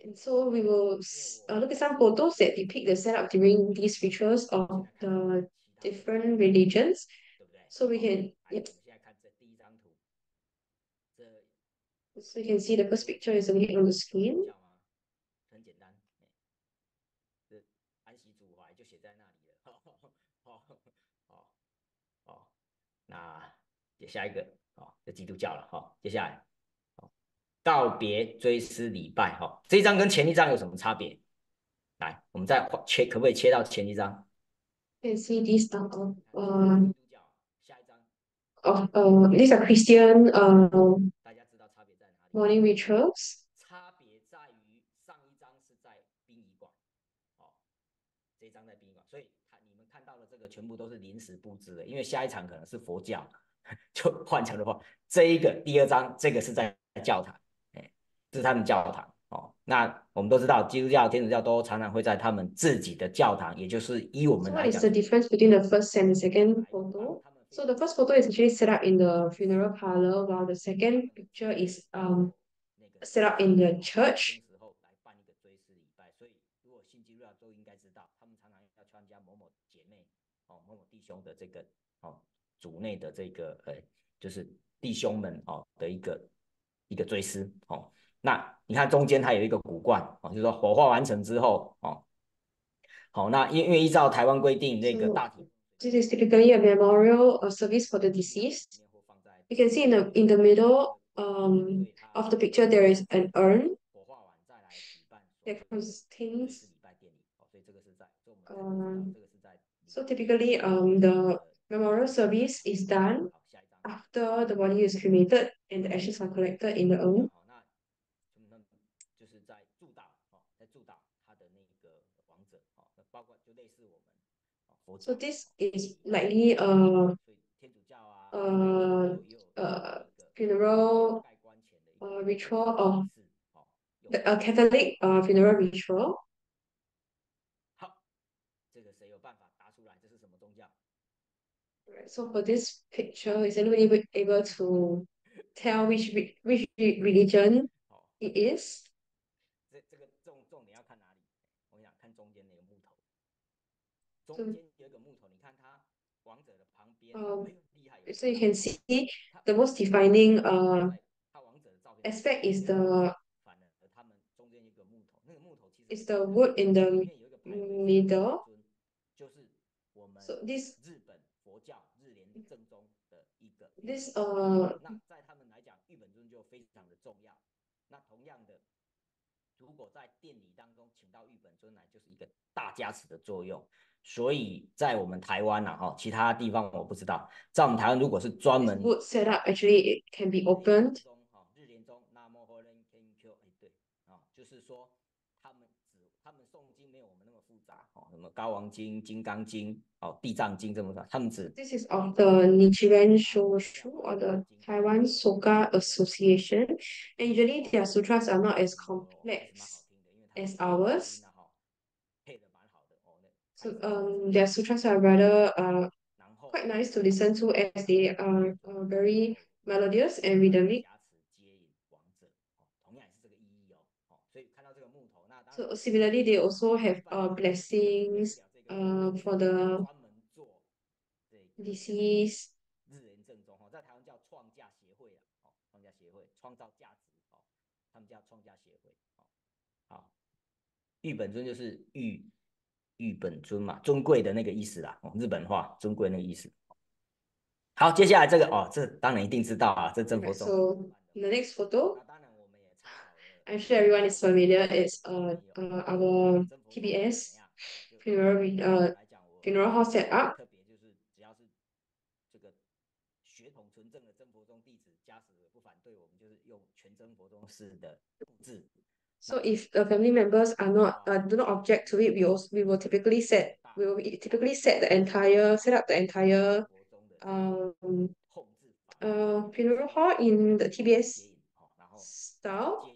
And so we will look at some photos that depict the setup during these rituals of the different religions. So we can, yep. So you can see the first picture is already on the screen. 很简单，这安息主怀就写在那里了。那下一个就基督教了接下来告别追思礼拜这一章跟前一章有什么差别？来，我们再切，可不可以切到前一章？ You can see these these are Christian 大家知道差别在哪里？ morning rituals. 差别在于上一章是在殡仪馆，这一章在殡仪馆，所以你们看到的这个全部都是临时布置的，因为下一场可能是佛教，就换成的话，这一个第二章这个是在教堂，这是他们教堂那我们都知道，基督教、天主教都常常会在他们自己的教堂，也就是依我们 So 来 what 讲。is the difference between the first and the second photo? So the first photo is actually set up in the funeral parlor, while the second picture is set up in the church. 来办一个追思礼拜，所以如果信基督教都应该知道，他们常常要参加某某姐妹某某弟兄的这个组内的这个就是弟兄们的一个追思那你看中间它有一个古罐就是说火化完成之后那因为依照台湾规定，那个大体 This is typically a memorial service for the deceased. You can see in the middle of the picture there is an urn that contains. So typically the memorial service is done after the body is cremated and the ashes are collected in the urn. 就是在祝祷他的那个亡者包括就类似我们佛教 So this is likely funeral ritual of a Catholic funeral ritual. 好，这个谁有办法答出来这是什么宗教？ Right, so for this picture, is anybody able to tell which religion it is? 这个重点要看哪里？我想看中间那个木头，中间有一个木头，你看它亡者的旁边，厉害。So you can see the most defining 他亡者的照片 aspect is the 反而他们中间有一个木头，那个木头其实 is the wood in the middle. 就是我们 So this 日本佛教日莲正宗的一个 this 那在他们来讲，玉本尊就非常的重要。那同样的，如果在殿礼当中请到玉本尊来，就是一个大加持的作用。所以在我们台湾其他地方我不知道。在我们台湾，如果是专门 wood setup, actually it can be opened. 日莲宗南无何人 can Q 对就是说他们诵经没有我们那么复杂什么高王经、金刚经地藏经这么他们只 This is of the Nichiren Shoshu or the Taiwan Soka Association. And usually their sutras are not as complex as ours. So their sutras are rather quite nice to listen to as they are very melodious and rhythmic. So similarly, they also have blessings for the deceased. 日人正宗在台湾叫创价协会创价协会创造价值他们叫创价协会好，玉本尊就是玉本尊嘛，尊贵的那个意思啦日本话尊贵那个意思。好，接下来这个这当然一定知道这真佛宗。So the next photo, I'm sure everyone is familiar. It's our TBS funeral hall setup. 特别就是只要是这个血统纯正的真佛宗弟子，家属不反对，我们就是用全真佛宗式的布置。So if the family members are not do not object to it, we will typically set set up the entire funeral hall in the TBS style.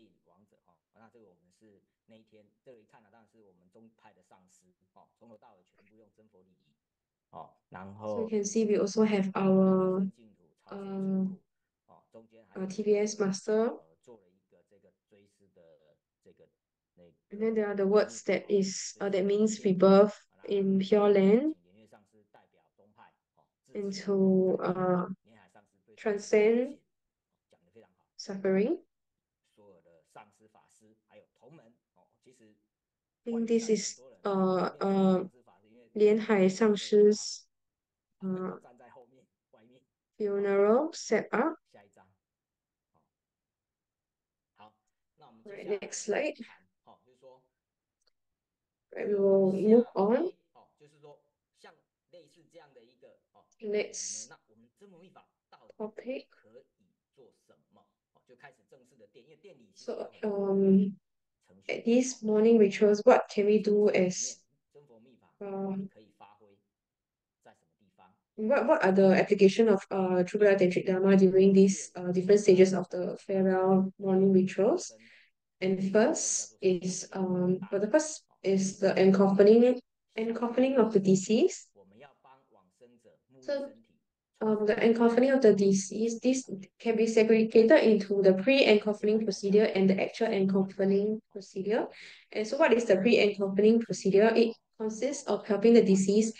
那这个我们是那一天，这个一看当然是我们宗派的上师从头到尾全部用真佛礼仪 So you can see we also have our uh, TBS master, and then there are the words that means rebirth in Pure Land into transcend suffering. I think this is 连海上师 funeral set up. Right, next slide. Right, we will move on. Next topic. So, at these morning rituals, what can we do as what are the application of True Tantric Dharma during these different stages of the farewell morning rituals? And the first is the encoffining of the deceased. So the encoffining of the deceased, this can be segregated into the pre-encoffining procedure and the actual encoffining procedure. And so what is the pre-encoffining procedure? It consists of helping the deceased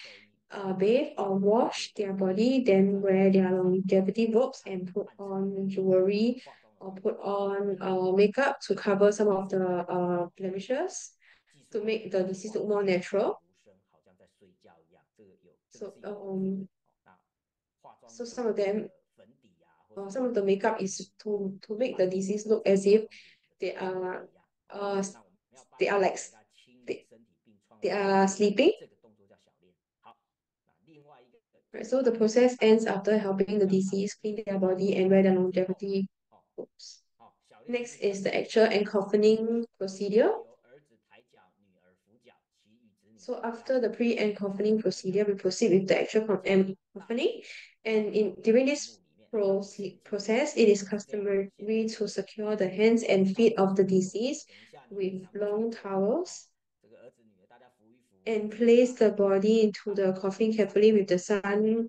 bathe or wash their body, then wear their longevity robes and put on jewelry or put on makeup to cover some of the blemishes to make the deceased look more natural. So so some of the makeup is to make the deceased look as if they are uh they are like they are sleeping. Right, so the process ends after helping the deceased clean their body and wear their longevity robes. Next is the actual encoffining procedure. So after the pre-encoffining procedure, we proceed with the actual encoffining. And during this process, it is customary to secure the hands and feet of the deceased with long towels and place the body into the coffin carefully with the son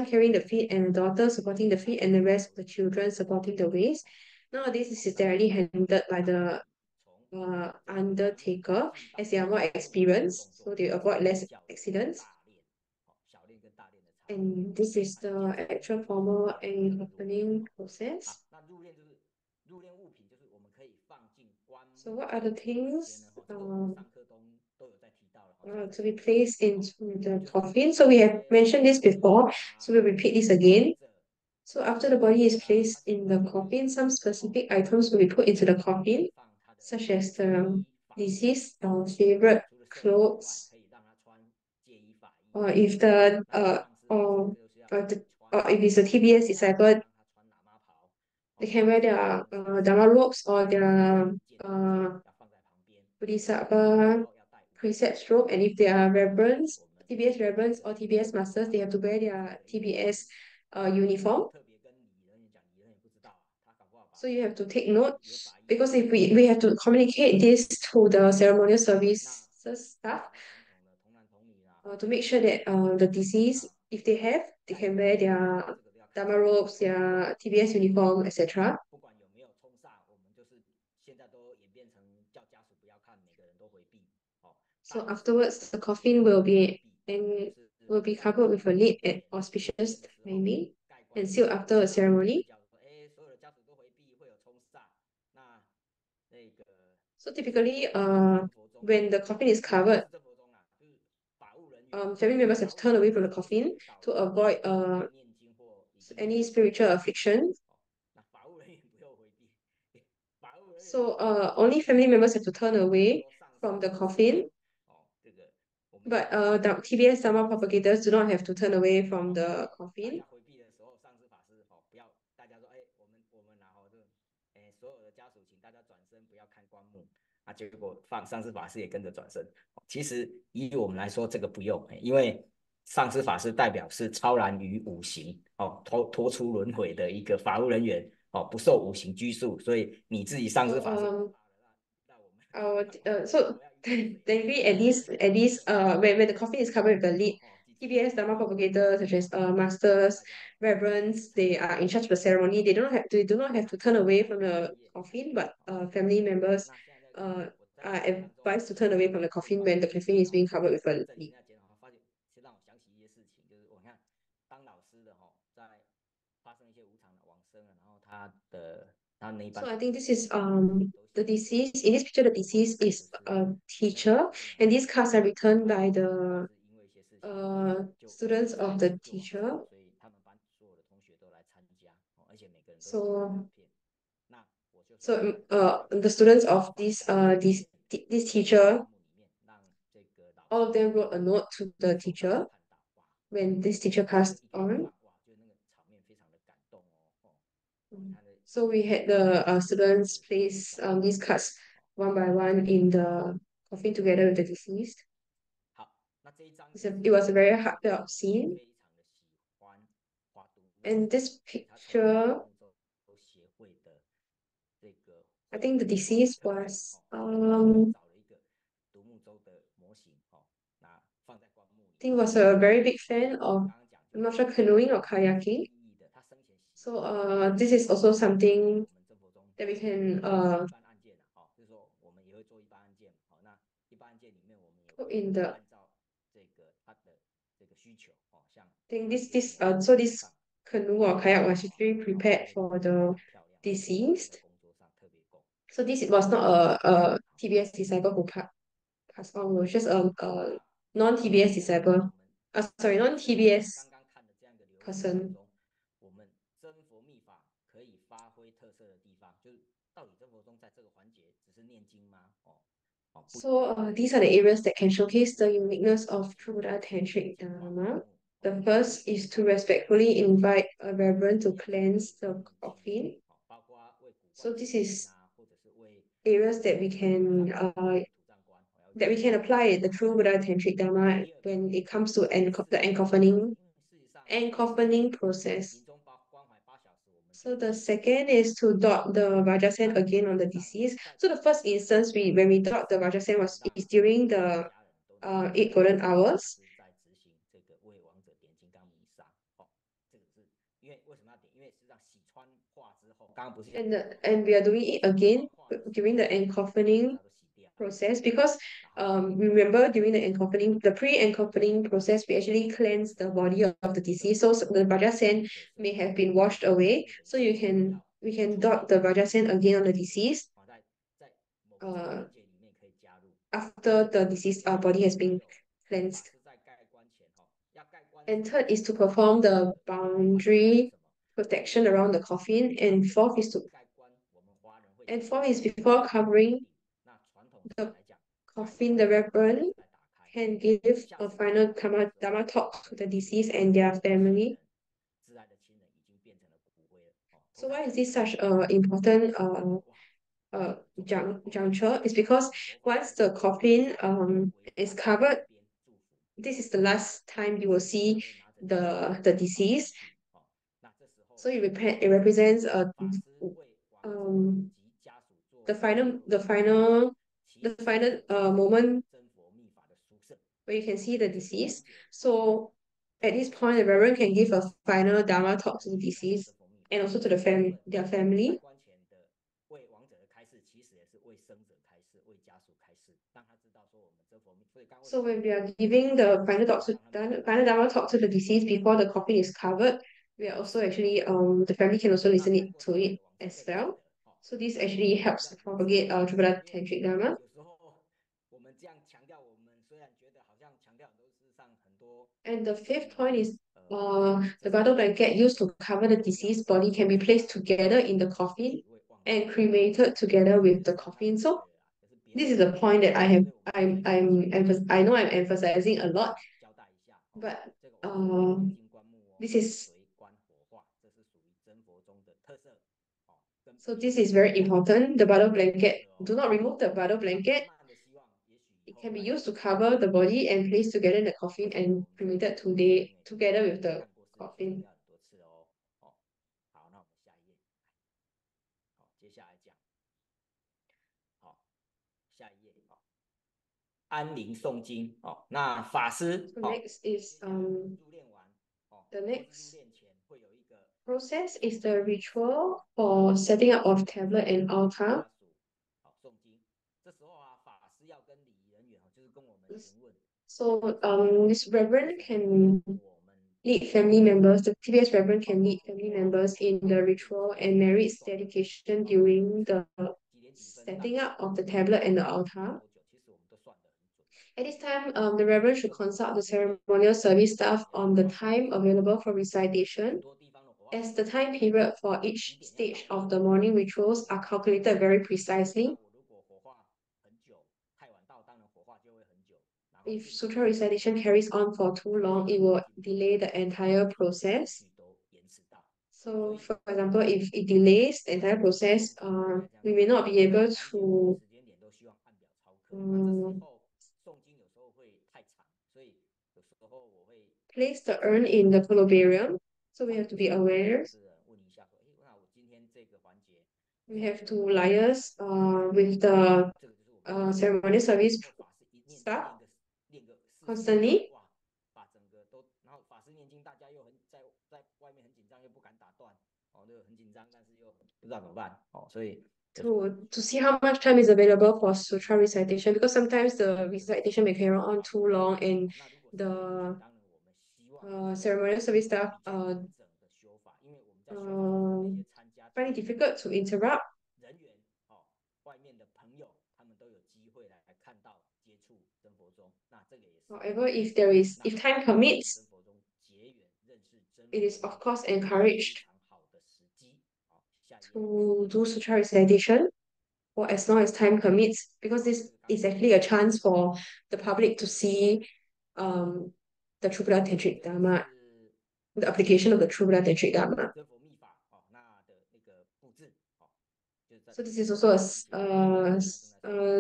carrying the feet and the daughter supporting the feet and the rest of the children supporting the waist. Nowadays, this is directly handled by the undertaker as they are more experienced, so they avoid less accidents. And this is the actual formal encoffining process. So what are the things to be placed into the coffin? So we have mentioned this before, so we'll repeat this again. So after the body is placed in the coffin, some specific items will be put into the coffin, such as the deceased favorite clothes, or if or if it's a TBS disciple, they can wear their Dharma robes or their Bodhisattva precepts robe, and if they are reverends, TBS reverends or TBS masters, they have to wear their TBS uniform. So you have to take notes because if we have to communicate this to the ceremonial services staff to make sure that the deceased, if they have, they can wear their Dharma robes, their TBS uniform, etc. So afterwards, the coffin will be covered with a lid at auspicious timing and sealed after a ceremony. So typically, when the coffin is covered, family members have to turn away from the coffin to avoid any spiritual affliction. So only family members have to turn away from the coffin. But the TBS Dharma propagators do not have to turn away from the coffin. So technically at this when the coffin is covered with the lid, TBS Dharma propagators such as masters, reverends, they are in charge of the ceremony. They do not have to turn away from the coffin, but family members uh are advised to turn away from the coffin when the coffin is being covered with a lid. 其实让我想起一些事情，就是我看当老师的在发生一些无常的往生了，然后他那一班 So I think this is the deceased. In this picture, the deceased is a teacher, and these cards are written by the students of the teacher. 所以他们班所有的同学都来参加，而且每个人都 So 片。那我就 so the students of this teacher, 让这个老 all of them wrote a note to the teacher 看到哇， when this teacher passed on. 哇，就那个场面非常的感动哦。So we had the students place these cards one by one in the coffin together with the deceased. 好，那这一张 It was a very heartfelt scene. 非常的喜欢画独木 And this 所以他从独 picture, 木舟协会的这个 I think the deceased was 找了一个独木舟的模型那放在棺木里 I think was a very big fan of, I'm not sure, canoeing or kayaking. 意义的，他生前喜 So this is also 我 something 们政府中 that we can 一般案件就是说我们也会做一般案件那一般案件里面我们也 put 会 in the 按照这个他的这个需求像 I think so this canoe or kayak was actually prepared for the deceased. 工作上特别够 So this was not a TBS disciple who passed on, it was just a non-TBS disciple. Sorry, 刚 non-TBS 刚看的这样一个流程 person. 中，我们真佛密法可以发挥特色的地方，就是到底真佛宗在这个环节只是念经吗？So these are the areas that can showcase the uniqueness of true Buddha Tantric Dharma. The first is to respectfully invite a reverend to cleanse the coffin. 包括为古 So 观 this 祈 is 愿或者是为 areas that we can 土藏官 apply the true Buddha Tantric Dharma when it comes to the encoffining process. 临终关怀8小时，我们 So the second is to dot the Vajasan again on the deceased. So the first instance when we dot the Vajasan is during the 8 golden hours. 是在执行这个为亡者点金刚弥撒这个是因为为什么要点？因为实际上洗穿化之后，刚刚不是 and we are doing it again during the encoffining process because remember during the pre-encoffining process, we actually cleanse the body of the deceased. So the Vajasan may have been washed away. So we can dot the Vajasan again on the deceased after the deceased body has been cleansed. And third is to perform the boundary protection around the coffin. And fourth is before covering the coffin, the reverend can give a final Dharma talk to the deceased and their family. So why is this such an important juncture? It's because once the coffin is covered, this is the last time you will see the deceased. So it represents the final moment where you can see the deceased. So at this point, the reverend can give a final Dharma talk to the deceased and also to their family. So when we are giving the final Dharma talk to the deceased before the coffin is covered, we are also actually the family can also listen to it as well. So this actually helps to propagate True Buddha Tantric Dharma. And the fifth point is the bridal blanket used to cover the deceased body can be placed together in the coffin and cremated together with the coffin. So this is a point that I know I'm emphasizing a lot, but this is so this is very important. The bridal blanket, do not remove the bridal blanket. It can be used to cover the body and placed together in the coffin and cremated together with the coffin. 好，那我们下一页。好，接下来讲。好，下一页。安宁诵经哦。那法师 So 哦， next is 入练完哦， the 或是入 next 练前会有一个 process is the ritual for setting up of tablet and 家 altar. 属好诵经。这时候啊，法师要跟礼仪人员哦，就是跟我们询问， So this reverend can 我们 lead family members. The TBS reverend can lead family members in the ritual and narrate its dedication during the 几点几分 setting up of the tablet and the altar. 多久，其实我们都算得很准。 At this time, the reverend should consult the ceremonial service staff on the time available for 很 recitation, 多地方的火化 as the time period for each stage of the morning rituals are calculated very 那 precisely. 我如果火化很久，太晚到，当然火化就会很久。然后 If 进 sutra recitation carries on for too long, it will delay the entire 程 process. 序都延迟到。 So, for example, if it delays the entire process, we may not be able to 时间点都希望按表操课。那这时候诵经有时候会太长，所以有时候我会 place the urn in the columbarium. So we have to be aware. 是问一下说，诶，那我今天这个环节 We have to liaise with the 这个就是我们 ceremonial service 然后法师一念 staff 念个40 constantly. 哇，把整个都，然后法师念经，大家又很在外面很紧张，又不敢打断，哦，就很紧张，但是又不知道怎么办，哦，所以 To see how much time is available for sutra recitation, because sometimes the recitation may carry on too long and 那如果是 the 当然我们希望 ceremonial service staff 比较完整的修法，因为我们在修法的时候，那些参加 find it difficult to interrupt. 人员哦，外面的朋友，他们都有机会来看到、接触真佛宗。那这个也是 However, if time permits, 真佛宗结缘、认识真 it is 佛 of course 非 encouraged 常好的时机。好，下一页。 to do sutra recitation for as long as time permits, because this is actually a chance for the public to see the True Buddha Tantric 这个 Dharma, 是 the application of the True Buddha Tantric Dharma. 真佛密法哦，那的那个布置哦，就是在 So this is also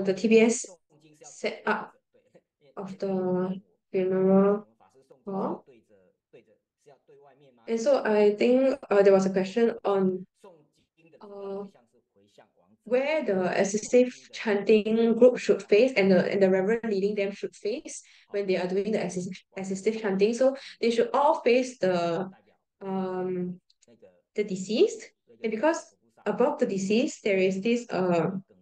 the TBS 诵经是要 set up 对，因为 of 前面有人 the 问我， funeral 我们法师诵经是要 hall. 对着是要对外面吗？ And so I think there was a question on 诵经的主要对象是回向王者， where the assistive chanting group should face and the reverend leading them should face when they are doing the assistive chanting. So they should all face um the deceased, and because above the deceased there is this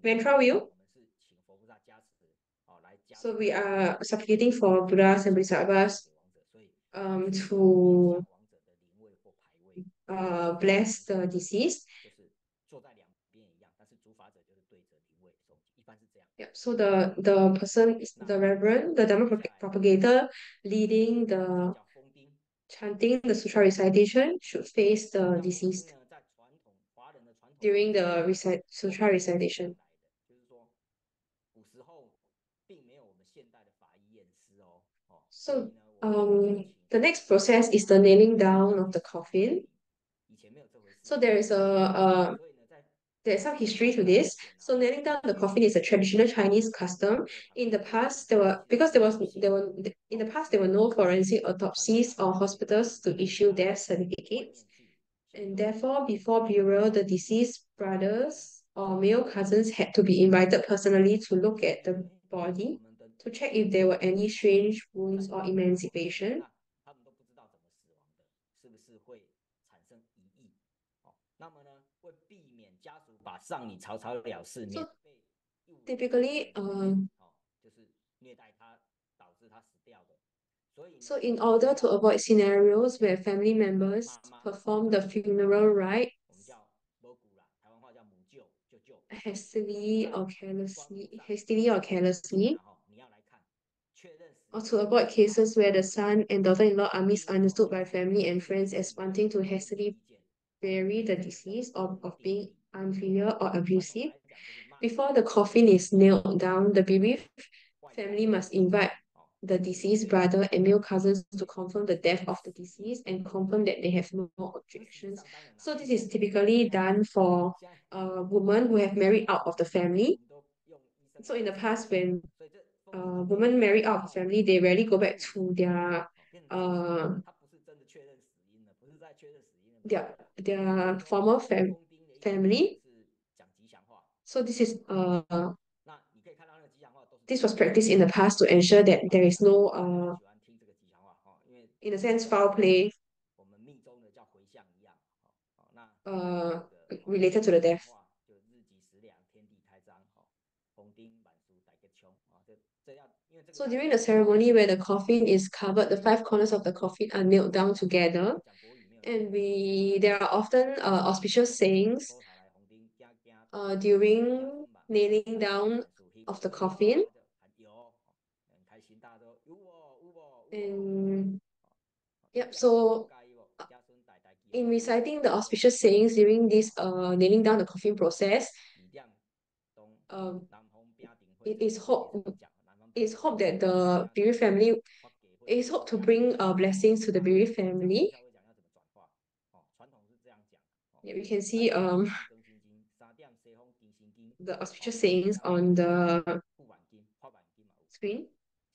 mantra wheel. 我们是请佛菩萨加持，哦，来加持 So we are supplicating for Buddhas and Bodhisattvas 给王者，所以 to 向王者的灵位或牌位， bless the deceased. 就是坐在两边一样，但是主法者就是对着灵位诵经，一般是这样。 Yeah, so the person, the reverend, the Dharma propagator leading 这 the 叫封钉。 chanting the sutra recitation should face 那 the 封钉 deceased 呢，在华人的传统 during the sutra 是这样 recitation. 来的，就是说古时候并没有我们现代的法医验尸哦，所以 So 呢，我们请 the next process is the nailing down of the coffin. 以前没有这回事， So there is 所以呢，在 there's some history to this. So nailing down the coffin is a traditional Chinese custom. In the past, in the past there were no forensic autopsies or hospitals to issue death certificates, and therefore before burial, the deceased brothers or male cousins had to be invited personally to look at the body to check if there were any strange wounds or emancipation. 他们都不知道怎么死亡的，是不是会产生疑义？那么呢，为避免家属把丧礼草草了事，免被误以为 Typically, 就是虐待他导致他死掉的，所以呢， so in order to avoid scenarios where family members perform the funeral rite 我们叫摸骨啦，台湾话叫母舅舅舅， hastily or carelessly, 然后你要来看，确认死 or to avoid cases where the son and daughter-in-law are misunderstood by family and friends as wanting to hastily bury the deceased or of being unfilial or abusive. Before the coffin is nailed down, the bereaved family must invite the deceased brother and male cousins to confirm the death of the deceased and confirm that they have no objections. So this is typically done for women who have married out of the family. So in the past, when women marry out of the family, they rarely go back to their former family. So this is 那你可以看到那个吉祥话都是 this was practiced in the past to ensure that there is no, 喜欢听这个吉祥话哈，因为 in a sense, foul play 我们密宗的叫回向一样，那 uh, 这个 related to the 吉祥 death. 话就日吉时良，天地开张，红丁满书带个穷啊，这样，因为这个 So during the ceremony where the coffin is covered, the five corners of the coffin are nailed down together, 讲国语没有， and there are often auspicious sayings 头头来红丁惊惊， during nailing down of the coffin. 有，很开心，大家都有哦有哦， And 有 yep, so 家有哦，家孙代代记哦， in reciting the auspicious sayings during this nailing down the coffin process, 李亮东 um, 南方兵顶会， it 这 is 个 hope 也常讲，南方 it is hoped that the bereaved family 发给会 it is hoped to bring blessings to the bereaved 等 family. 一下会讲要怎么转化，传统是这样讲， Yeah, we can see 更新经3点西方更新经， the auspicious sayings on the 富万金发万金嘛有， screen.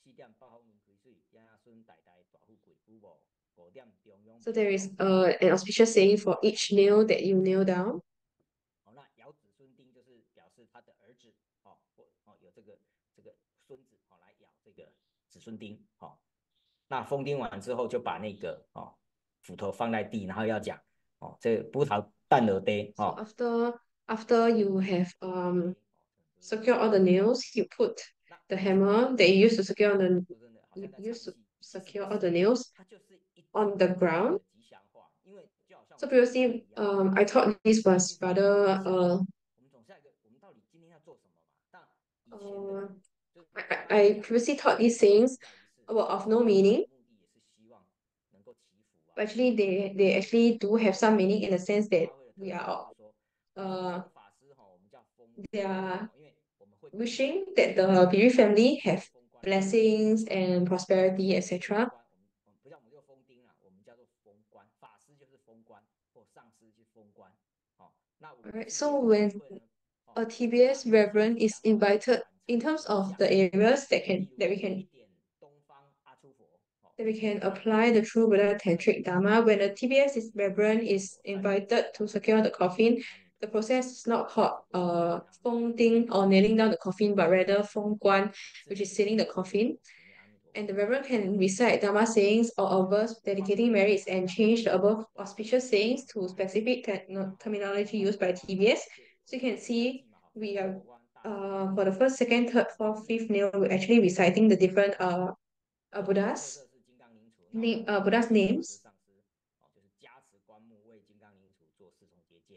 4点北方云开水，爷孙代代大富贵，有无？5点中央 So there is an auspicious saying for each nail that you nail down. 那摇子孙丁就是表示他的儿子有这个孙子来咬这个子孙丁那封丁完之后就把那个斧头放在地，然后要讲这个葡萄蛋了杯 So after you have secure all the nails, you put the hammer that you used to secure secure all the nails on the ground. So previously, I thought this was rather I previously thought these sayings were of no meaning. But actually, they actually do have some meaning in the sense that we are they are wishing that the bereaved family have blessings and prosperity, etc. 不像我们就封丁啦，我们叫做封官，法师就是封官，或上师就是封官。那我们 Alright, so when a TBS reverend is invited in terms of the areas that we can apply the true Buddha Tantric Dharma, when a TBS reverend is invited to secure the coffin, the process is not called feng ding or nailing down the coffin, but rather feng guan, which is sealing the coffin. And the reverend can recite Dharma sayings or a verse dedicating merits and change the above auspicious sayings to specific terminology used by TBS. So you can see we are for the first, second, third, fourth, fifth nail, we're actually reciting the different Buddhas Buddha's names.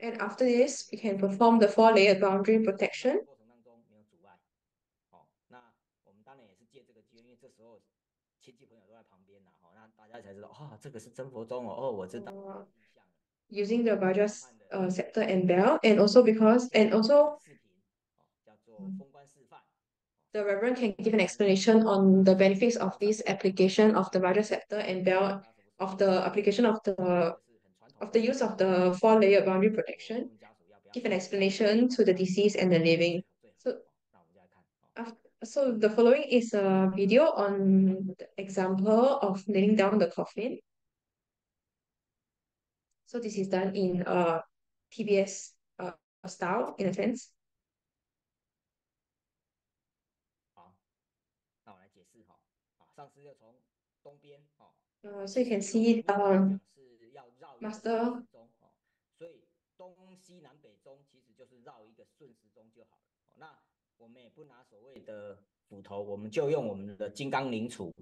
And after this, we can perform the four-layered boundary protection. 亲戚朋友都在旁边那大家才知道这个是真佛宗我知道。Using the Vajra's scepter and bell, and also the Reverend can give an explanation on the benefits of this application of the Vajra scepter and bell, of the application of the use of the four-layer boundary protection. Give an explanation to the deceased and the living. So the following is a video on the example of nailing down the coffin. So this is done in TBS style in a sense. 那我来解释上次就从东边so you can see master 所以东西南北中其实就是绕一个顺时钟就好了那我们也不拿所谓的斧头，我们就用我们的金刚铃杵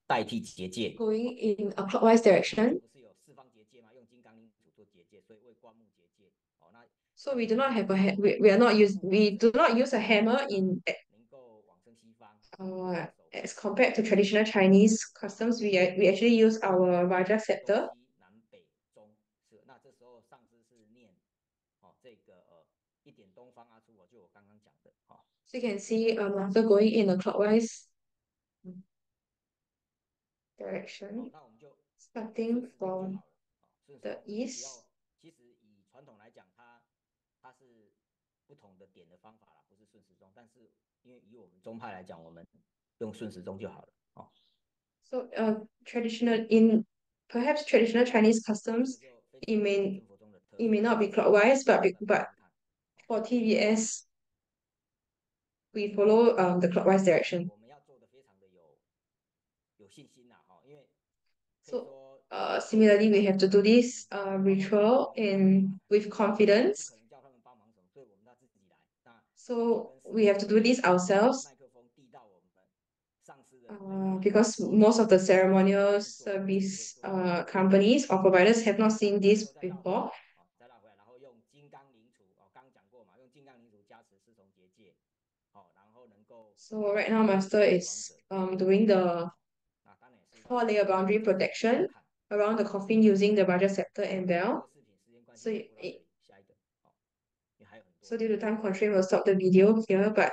代替结界。Going in a clockwise direction. 不是有四方结界吗？用金刚铃杵做结界，所以为棺木结界。那 So we do not have we do not use a hammer in 能够往生西方。as compared to traditional Chinese customs, we actually use our Vajra scepter. 东西南北中是，那这时候上师是念这个一点东方阿出，就我刚刚讲的So you can see after going in a clockwise direction, 那我们就 starting from the east. 其实以传统来讲，它是不同的点的方法啦，不是顺时钟。但是因为以我们宗派来讲，我们用顺时钟就好了So perhaps traditional Chinese customs, it may not be clockwise, but for TBS we follow the clockwise 但是 direction. 我们要做的非常的有信心呐，哈，因为可以 So 说 similarly, we have to do 帮忙 this 帮忙 ritual 容易帮忙 and with 不 confidence. 可能叫他们帮忙什么，所以我们要自己来。那 So we have to do this ourselves 麦克风递到我们上司的人员， because most of the 我们 ceremonial 去做，自己会 service 做， companies or providers have not 然 seen 后 this 最后再绕回 before. 来，再绕回来，然后用金刚灵杵，刚讲过嘛，用金刚灵杵加持四重结界，然后能够 So right now, Master 王 is 者， doing the 那当然也是 4-layer boundary 这个 protection 看。 around the coffin using the Vajra scepter and 这 bell. 个视频时间关系 So 就播到这里，下一个，因为还有很多。 so due to time constraint, we'll stop the video here. But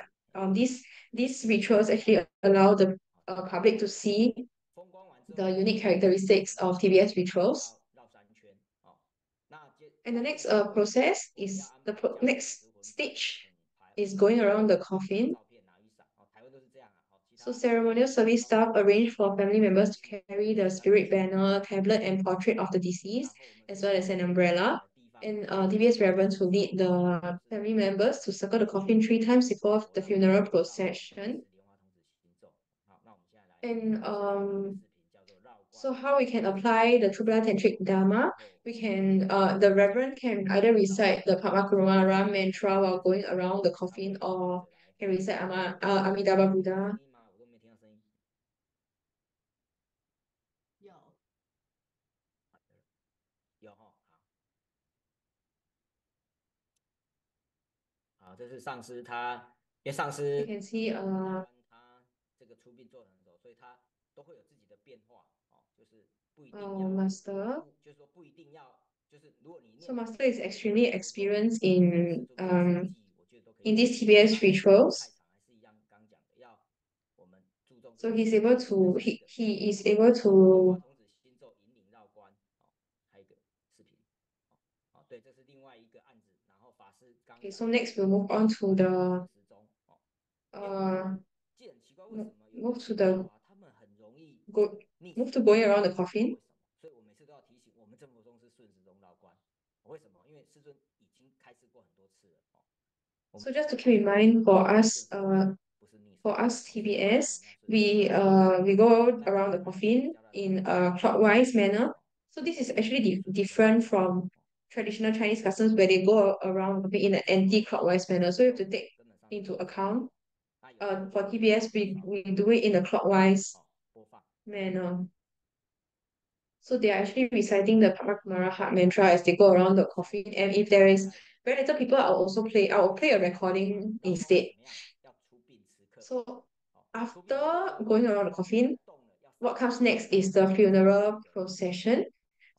these rituals actually allow the public to see 风光完之后 the 呢， unique characteristics of TBS rituals. 绕3圈，那接 And the 后面 next 呢， process 我们要 is 安 the 排家属 next 持魂 stage 牌， is going around the 照 coffin. 片拿雨伞，台湾都是这样啊，其 So 他 ceremonial service staff arrange for family members to carry the spirit banner, tablet, and portrait of the 然 deceased, 后我们 as 在 well 下 as an 面 umbrella. 地方 And TBS reverends will lead the family members to circle the coffin 3 times before the funeral 开 procession. 始莲花童子心咒。好，那我们现在来 And 视频叫做绕关。 so how we can apply the Trubla Tantric Dharma? We can the reverend can either recite the Padma mantra while going around the coffin, or can recite Amitabha 有 Buddha. 声音吗？我都没听到声音。有有哈，好，这是上师他，因为上 You 师 can see 他这个出殡做得很熟，所以他都会有自己的变化，就是不一定要， Master. 就是说不一定要，就是如果你 So 念 Master is extremely 就是说 experienced 这个 in 世尊的记忆，我觉得都可以 in 讲。 these TBS 太 rituals. 长还是一样，刚讲的要我们注重。 So he's able to he is able 莲 to 花童子心咒引领绕关，还有一个视频，对，这是另外一个案子，然后法师刚 okay, so next we'll move on to the 时钟，这很奇怪，为什么有 move 的 to 宗 the 教他们很容易 go 逆 move 时 to 钟， going around the 为什么？ coffin. 所以我每次都要提醒我们真佛宗是顺时钟绕关，为什么？因为师尊已经开示过很多次了，So just to keep in mind for us 不是逆时 for 钟， us TBS, we go around the coffin in a clockwise manner. So this is actually different from traditional Chinese customs where they go around the coffin in an anti-clockwise manner. So you have to take into account for TBS we do it in a clockwise 播放。 manner. So they are actually reciting the Padma heart mantra as they go around the coffin. And if there is very little people, I will play a recording 绕关 instead. 怎么样？要出殡时刻。 So 出殡时刻 after going around the coffin, 动了要 what 上 comes next is the funeral procession.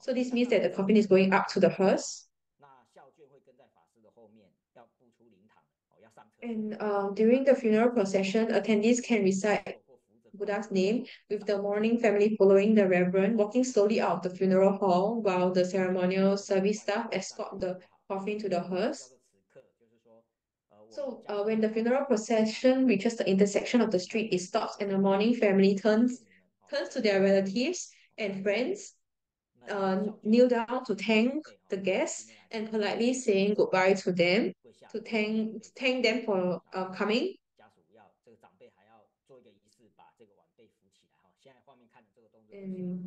So this 那 means 上 that the 完之后 coffin is going up to the hearse. 那孝眷会跟在法师的后面，要步出灵堂，要上车。 And during the funeral procession, attendees can recite Buddha's name, with the mourning family following the reverend, walking slowly out of the funeral hall while the ceremonial service staff escort the coffin to the 叫 hearse. 做此刻，就是说，So when the funeral procession reaches the intersection of the street, it stops and the mourning family turns to their relatives and friends, kneel down to thank the guests and politely saying goodbye to them, to thank them for coming. 家属要这个长辈还要做一个仪式，把这个晚辈扶起来。现在画面看的这个动作，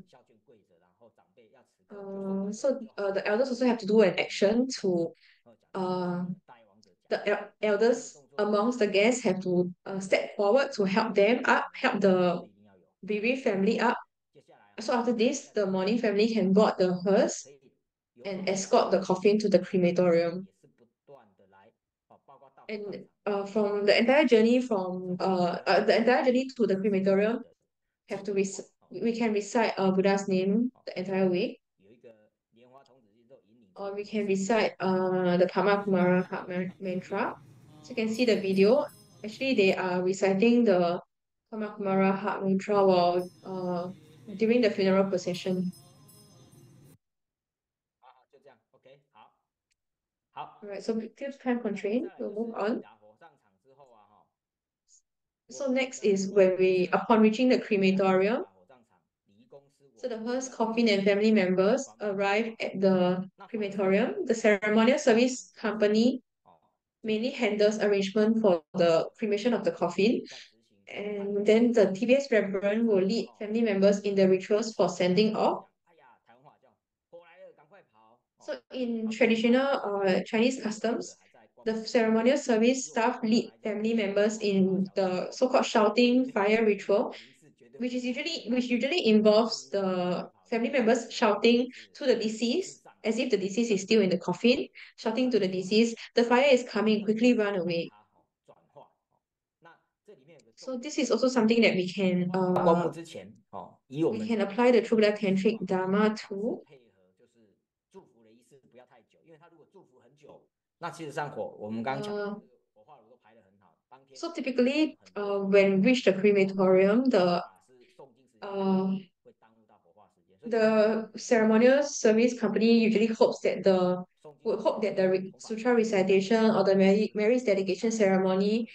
孝眷跪着，然后长辈要此刻就 So the elders also have to do an action to 大爱王者 the elders amongst the guests have to step forward to help them up, help the 一定要有。 bereaved family up. 接下来 So after this, the mourning family can board the hearse 可以有 and escort the coffin to the crematorium. 也是不断的来，包括到 And from the entire journey the entire journey to the crematorium have to we can recite Buddha's name the entire way, 有一个莲花童子心咒引领， or we can recite the Padma Kumara heart mantra. So you can see the video. Actually, they are reciting the Padma Kumara heart mantra while during the funeral procession. 就这样 ，OK， 好。 Alright, so due to time constraint, we'll move on. 打火上场之后啊， So next is when upon reaching the crematorium, 打火葬场，礼仪公司 so the hearse, coffin, and family members arrive at the crematorium. The ceremonial service company mainly handles arrangement for the cremation of the coffin. And then the TBS Reverend will lead family members in the rituals for sending off. So in traditional Chinese customs, the ceremonial service staff lead family members in the so-called shouting fire ritual, which usually involves the family members shouting to the deceased as if the deceased is still in the coffin, shouting to the deceased, "The fire is coming, quickly run away." So this is also something that we can apply the True Life Tantric Dharma to. 祝福的仪式不要太久，因为他如果祝福很久，那其实上我们刚刚讲这个火化炉都排得很好，当天 So typically, when reach the crematorium, 法师诵经时间 会耽误到火化时间，所以 the ceremonial service company usually would hope that the sutra recitation or the marriage dedication ceremony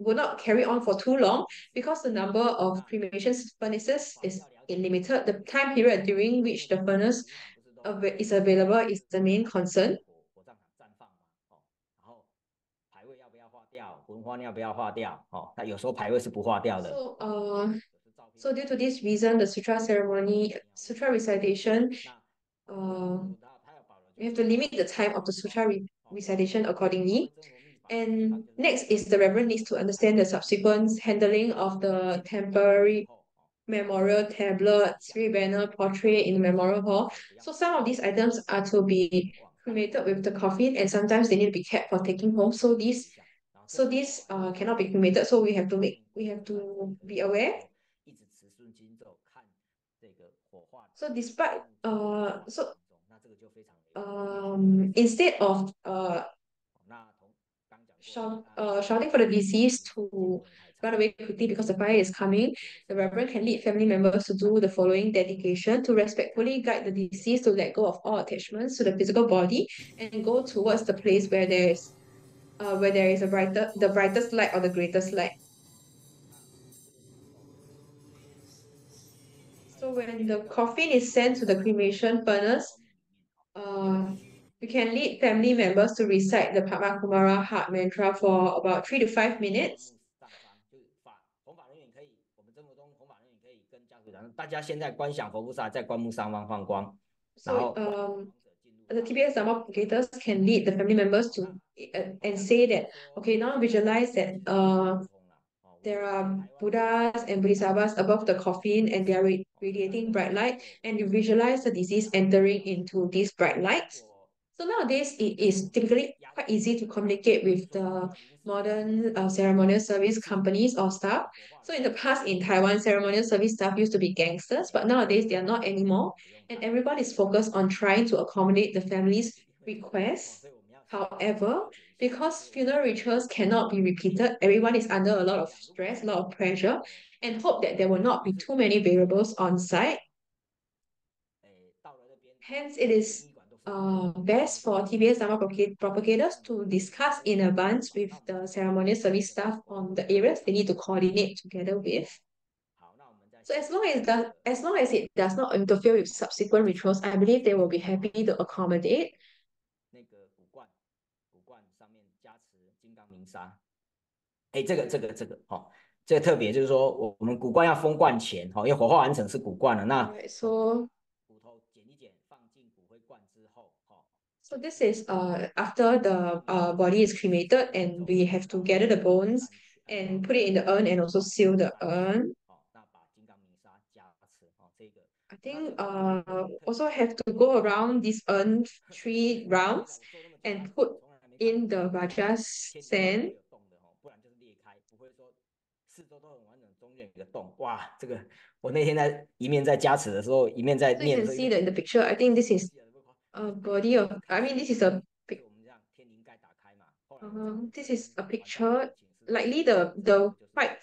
will not carry on for too long because the number of cremation furnaces is limited. The time period during which the furnace is available is the main concern. 火葬场绽放嘛，然后牌位要不要化掉，魂花要不要化掉，那有时候牌位是不化掉的。So due to this reason, the sutra ceremony, sutra recitation, we have to limit the time of the sutra recitation accordingly. And next is the Reverend needs to understand the subsequent handling of the temporary memorial tablet, spirit banner, portrait in the memorial hall. So some of these items are to be cremated with the coffin, and sometimes they need to be kept for taking home. So these cannot be cremated. So we have to be aware. So despite instead of shouting for the deceased to run away quickly because the fire is coming, the Reverend can lead family members to do the following dedication: to respectfully guide the deceased to let go of all attachments to the physical body and go towards the place where there is the brightest light or the greatest light. So when the coffin is sent to the cremation furnace, you can lead family members to recite the Padma Kumara heart mantra for about 3 to 5 minutes. 弘法人员可以，我们真佛宗弘法人员可以跟家属讲，大家现在观想佛菩萨在棺木上方放光。So the TBS Dharma propagators can lead the family members to and say that, okay, now visualize that there are Buddhas and Bodhisattvas above the coffin and they are radiating bright light, and you visualize the deceased entering into these bright lights. So nowadays, it is typically quite easy to communicate with the modern ceremonial service companies or staff. So in the past, in Taiwan, ceremonial service staff used to be gangsters, but nowadays they are not anymore. And everyone is focused on trying to accommodate the family's requests. However, because funeral rituals cannot be repeated, everyone is under a lot of stress, a lot of pressure, and hope that there will not be too many variables on site. Hence, it is best for TBS Dharma propagators to discuss in advance with the ceremonial service staff on the areas they need to coordinate together with. So as long as it does not interfere with subsequent rituals, I believe they will be happy to accommodate. 这个特别就是说，我们古罐要封罐前，因为火化完成是古罐了，那 so 骨头剪一剪，放进骨灰罐之后，So this is after the body is cremated and we have to gather the bones and put it in the urn and also seal the urn. I think also have to go around this urn 3 rounds and put in the Raja's sand. 四周都很完整，中间有个洞，哇，这个我那天在一面在加持的时候，一面在念。So you can see that in the picture. I think this is a body of. I mean, this is a. This is a picture. Likely the white.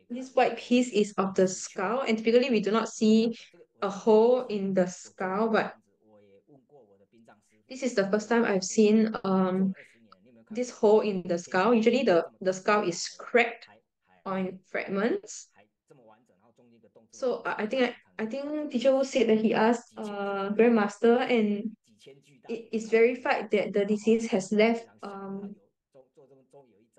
This white piece is of the skull, and typically we do not see a hole in the skull, but this is the first time I've seen this hole in the skull. Usually the skull is cracked on fragments. So I think teacher Wu said that he asked Grandmaster and it is verified that the deceased has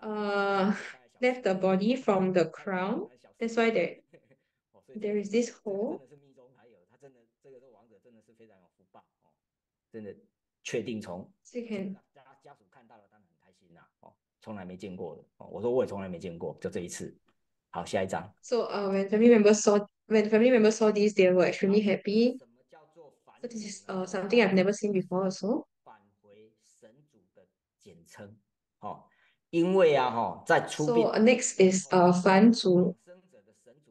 uh left the body from the crown. That's why there is this hole. 真的是密中还有，他真的这个亡者真的是非常有福报哦，真的确定从 So you can 家属看到了，当然很开心啦哦，从来没见过的哦，我说我也从来没见过，就这一次。好，下一张。So when family members saw this, they were extremely happy. 什么叫做返 So this is 呢？ something I've never seen before also. 返回神主的简称哦，因为啊哈，在出殡 So next is 返祖，生者的神主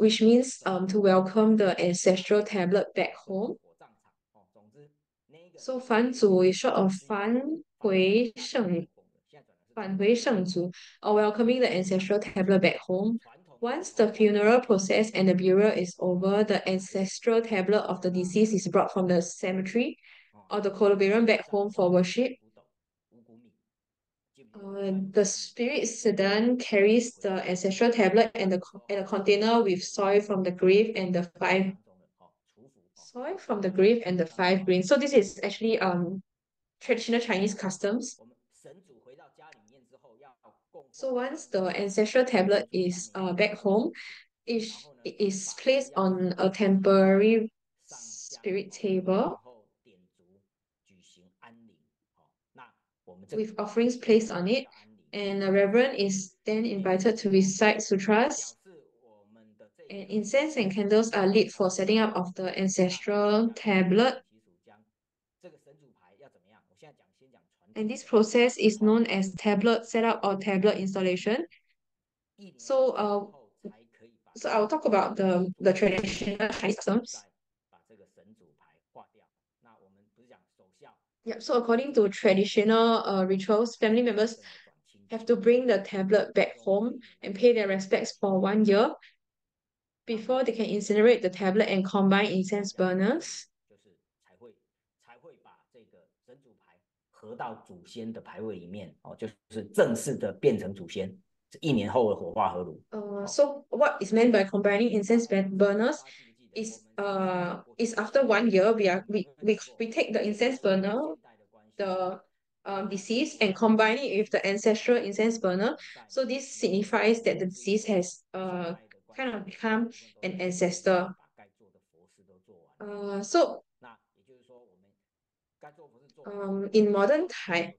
which means to welcome the ancestral tablet back home. 火葬场哦，总之那个 So 返祖 is short of 返回圣祖, or welcoming the ancestral tablet back home. Once the funeral process and the burial is over, the ancestral tablet of the deceased is brought from the cemetery or the columbarium back home for worship. The spirit then carries the ancestral tablet and a container with soil from the grave and the five grains. So this is actually traditional Chinese customs. So once the ancestral tablet is back home, it is placed on a temporary spirit table with offerings placed on it, and a reverend is then invited to recite sutras, and incense and candles are lit for setting up of the ancestral tablet. And this process is known as tablet setup or tablet installation. So, so I'll talk about the traditional Chinese customs. Yeah, so according to traditional rituals, family members have to bring the tablet back home and pay their respects for 1 year before they can incinerate the tablet and combine incense burners. 合到祖先的牌位里面哦，就是正式的变成祖先，1年后的火化合炉。So what is meant by combining incense burners is after 1 year we take the incense burner, the deceased, and combine it with the ancestral incense burner. So this signifies that the deceased has kind of become an ancestor. So in modern time,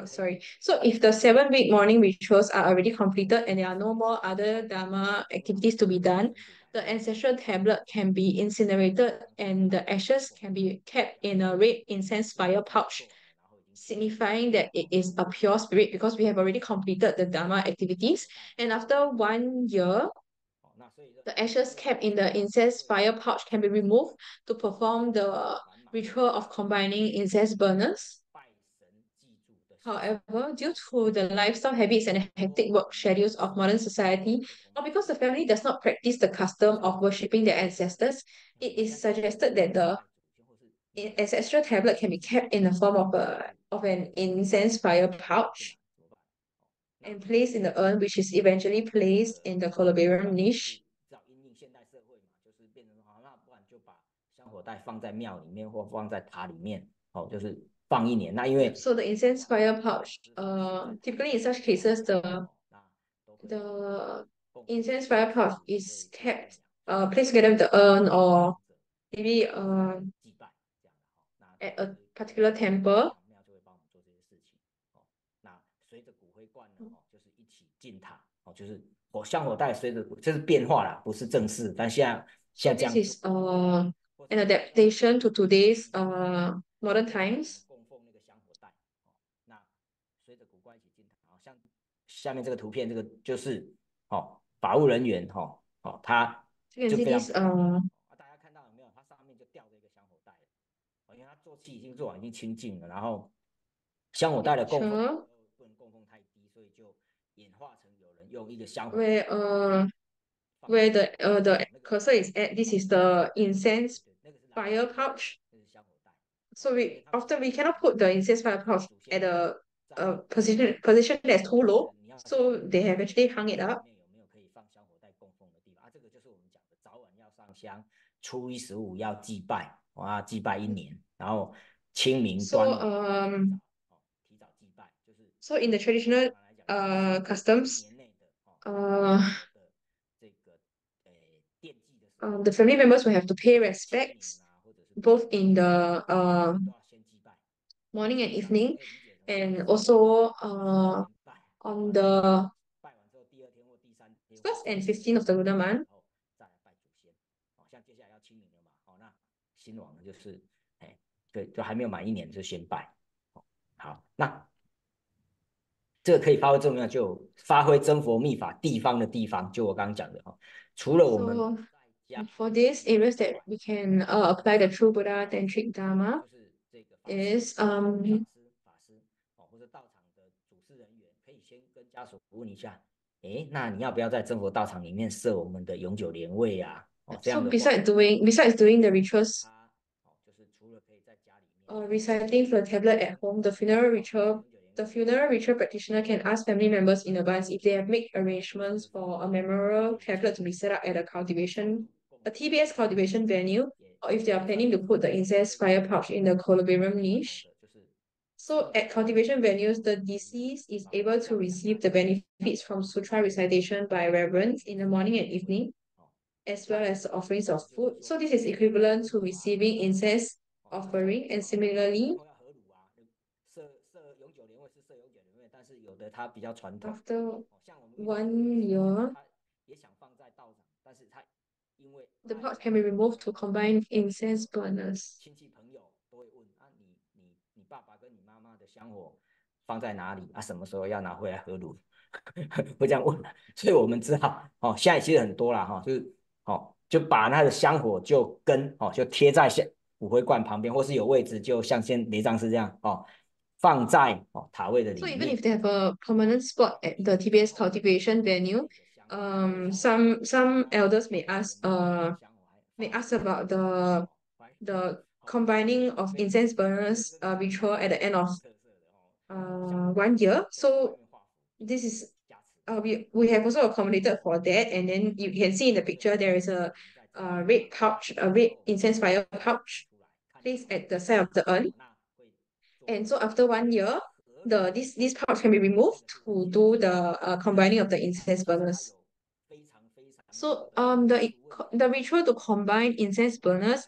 sorry. So if the 7-week mourning rituals are already completed and there are no more other Dharma activities to be done, the ancestral tablet can be incinerated and the ashes can be kept in a red incense fire pouch, signifying that it is a pure spirit because we have already completed the Dharma activities. And after 1 year, the ashes kept in the incense fire pouch can be removed to perform the ritual of combining incense burners. However, due to the lifestyle habits and hectic work schedules of modern society, or because the family does not practice the custom of worshipping their ancestors, it is suggested that the ancestral tablet can be kept in the form of an incense fire pouch and placed in the urn, which is eventually placed in the columbarium niche. 香火袋放在庙里面或放在塔里面，哦，就是放1年。那因为 So the incense fire pouch, typically in such cases, the incense fire pouch is kept placed together with the urn or maybe at a particular temple. 那随着骨灰罐呢，就是一起进塔，哦，就是香火袋随着这是变化啦，不是正式，但So 这样 this is an adaptation to today's modern times. 供奉那个香火袋，那随着骨灰一起进塔，像下面这个图片，这个就是法务人员他就非常大家看到有没有？它上面就吊着一个香火袋，因为他做气已经做完，已经清净了，然后香火袋的供奉不能供奉太低，所以就演化成有人用一个香火where the cursor is at, this is the incense fire pouch. So we cannot put the incense fire pouch at a position that's too low. So they have actually hung it up. 有没有可以放香火袋供奉的地方啊？这个就是我们讲的早晚要上香，初一十五要祭拜，要祭拜1年，然后清明、端 So 午提早祭拜，就是 so in the traditional 通常来讲就是一 customs 年内的uh 的这个奠祭的时候，the family members will have to pay 清明 respects 或者是端 both 午 in the 都要先祭拜。 morning and 基本上你 evening, 可以理解成 and 是 also 先拜， on 然后 the 拜完之后第2天或第3天或 1st and 3 15th of the lunar month. 后再来拜祖先。像接下来要清明了嘛，那新王呢就是对，就还没有满1年就先拜。好，那这个可以发挥作用，就发挥真佛密法地方的地方，就我刚刚讲的除了我们 So for these areas that we can apply the true Buddha Tantric Dharma 就是这个 is 法师或者道场的主事人员，可以先跟家属问一下，那你要不要在真佛道场里面设我们的永久莲位啊？这样 so 的话， besides doing the rituals 就是除了可以在家里面reciting for the tablet at home, the funeral ritual practitioner can ask family members in advance if they have made arrangements for a memorial tablet to be set up at a TBS cultivation venue, or if they are planning to put the incense fire pouch in the columbarium niche. So at cultivation venues, the deceased is able to receive the benefits from sutra recitation by reverends in the morning and evening, as well as offerings of food. So this is equivalent to receiving incense offering, and similarly, 设永久莲位是设永久莲位，但是有的它比较传统， after 像我们 1 year, 他也想放在道场，但是他因为 the pouch can be removed to combine incense burners. 亲戚朋友都会问你爸爸跟你妈妈的香火放在哪里啊？什么时候要拿回来合炉？会这样问，所以我们只好现在其实很多啦就是就把那个香火就贴在骨灰罐旁边，或是有位置，就像雷藏寺这样放在塔位的里 So 面。 even if they have a permanent spot at the TBS cultivation venue, some elders may ask about the combining of incense burners ritual at the end of 1 year. So this is we have also accommodated for that, and then you can see in the picture there is a red incense fire pouch placed at the side of the urn. And so after 1 year, this pouch can be removed to do the combining of the incense burners. So the ritual to combine incense burners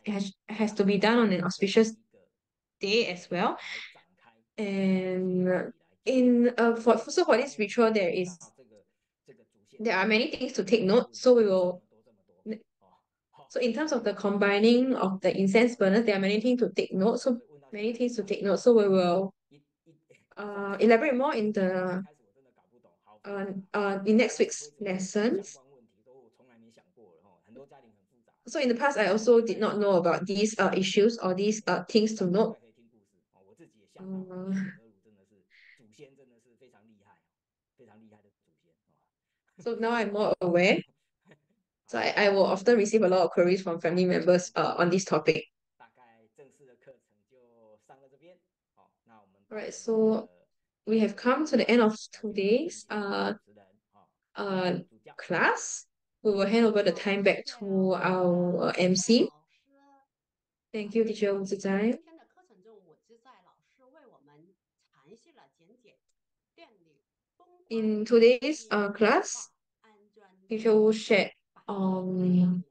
has to be done on an auspicious day as well. And for this ritual there are many things to take note. So in terms of the combining of the incense burners, there are many things to take note. So many things to take note. So we will elaborate more in next week's lessons. So in the past, I also did not know about these issues or these things to note. So now I'm more aware. So I will often receive a lot of queries from family members on this topic. Alright, so we have come to the end of today's class. We will hand over the time back to our MC. Thank you, Teacher Wu Zizai. 今天的课程中，我知在老师为我们阐释了简简店里 In today's class, Teacher Wu shared 等等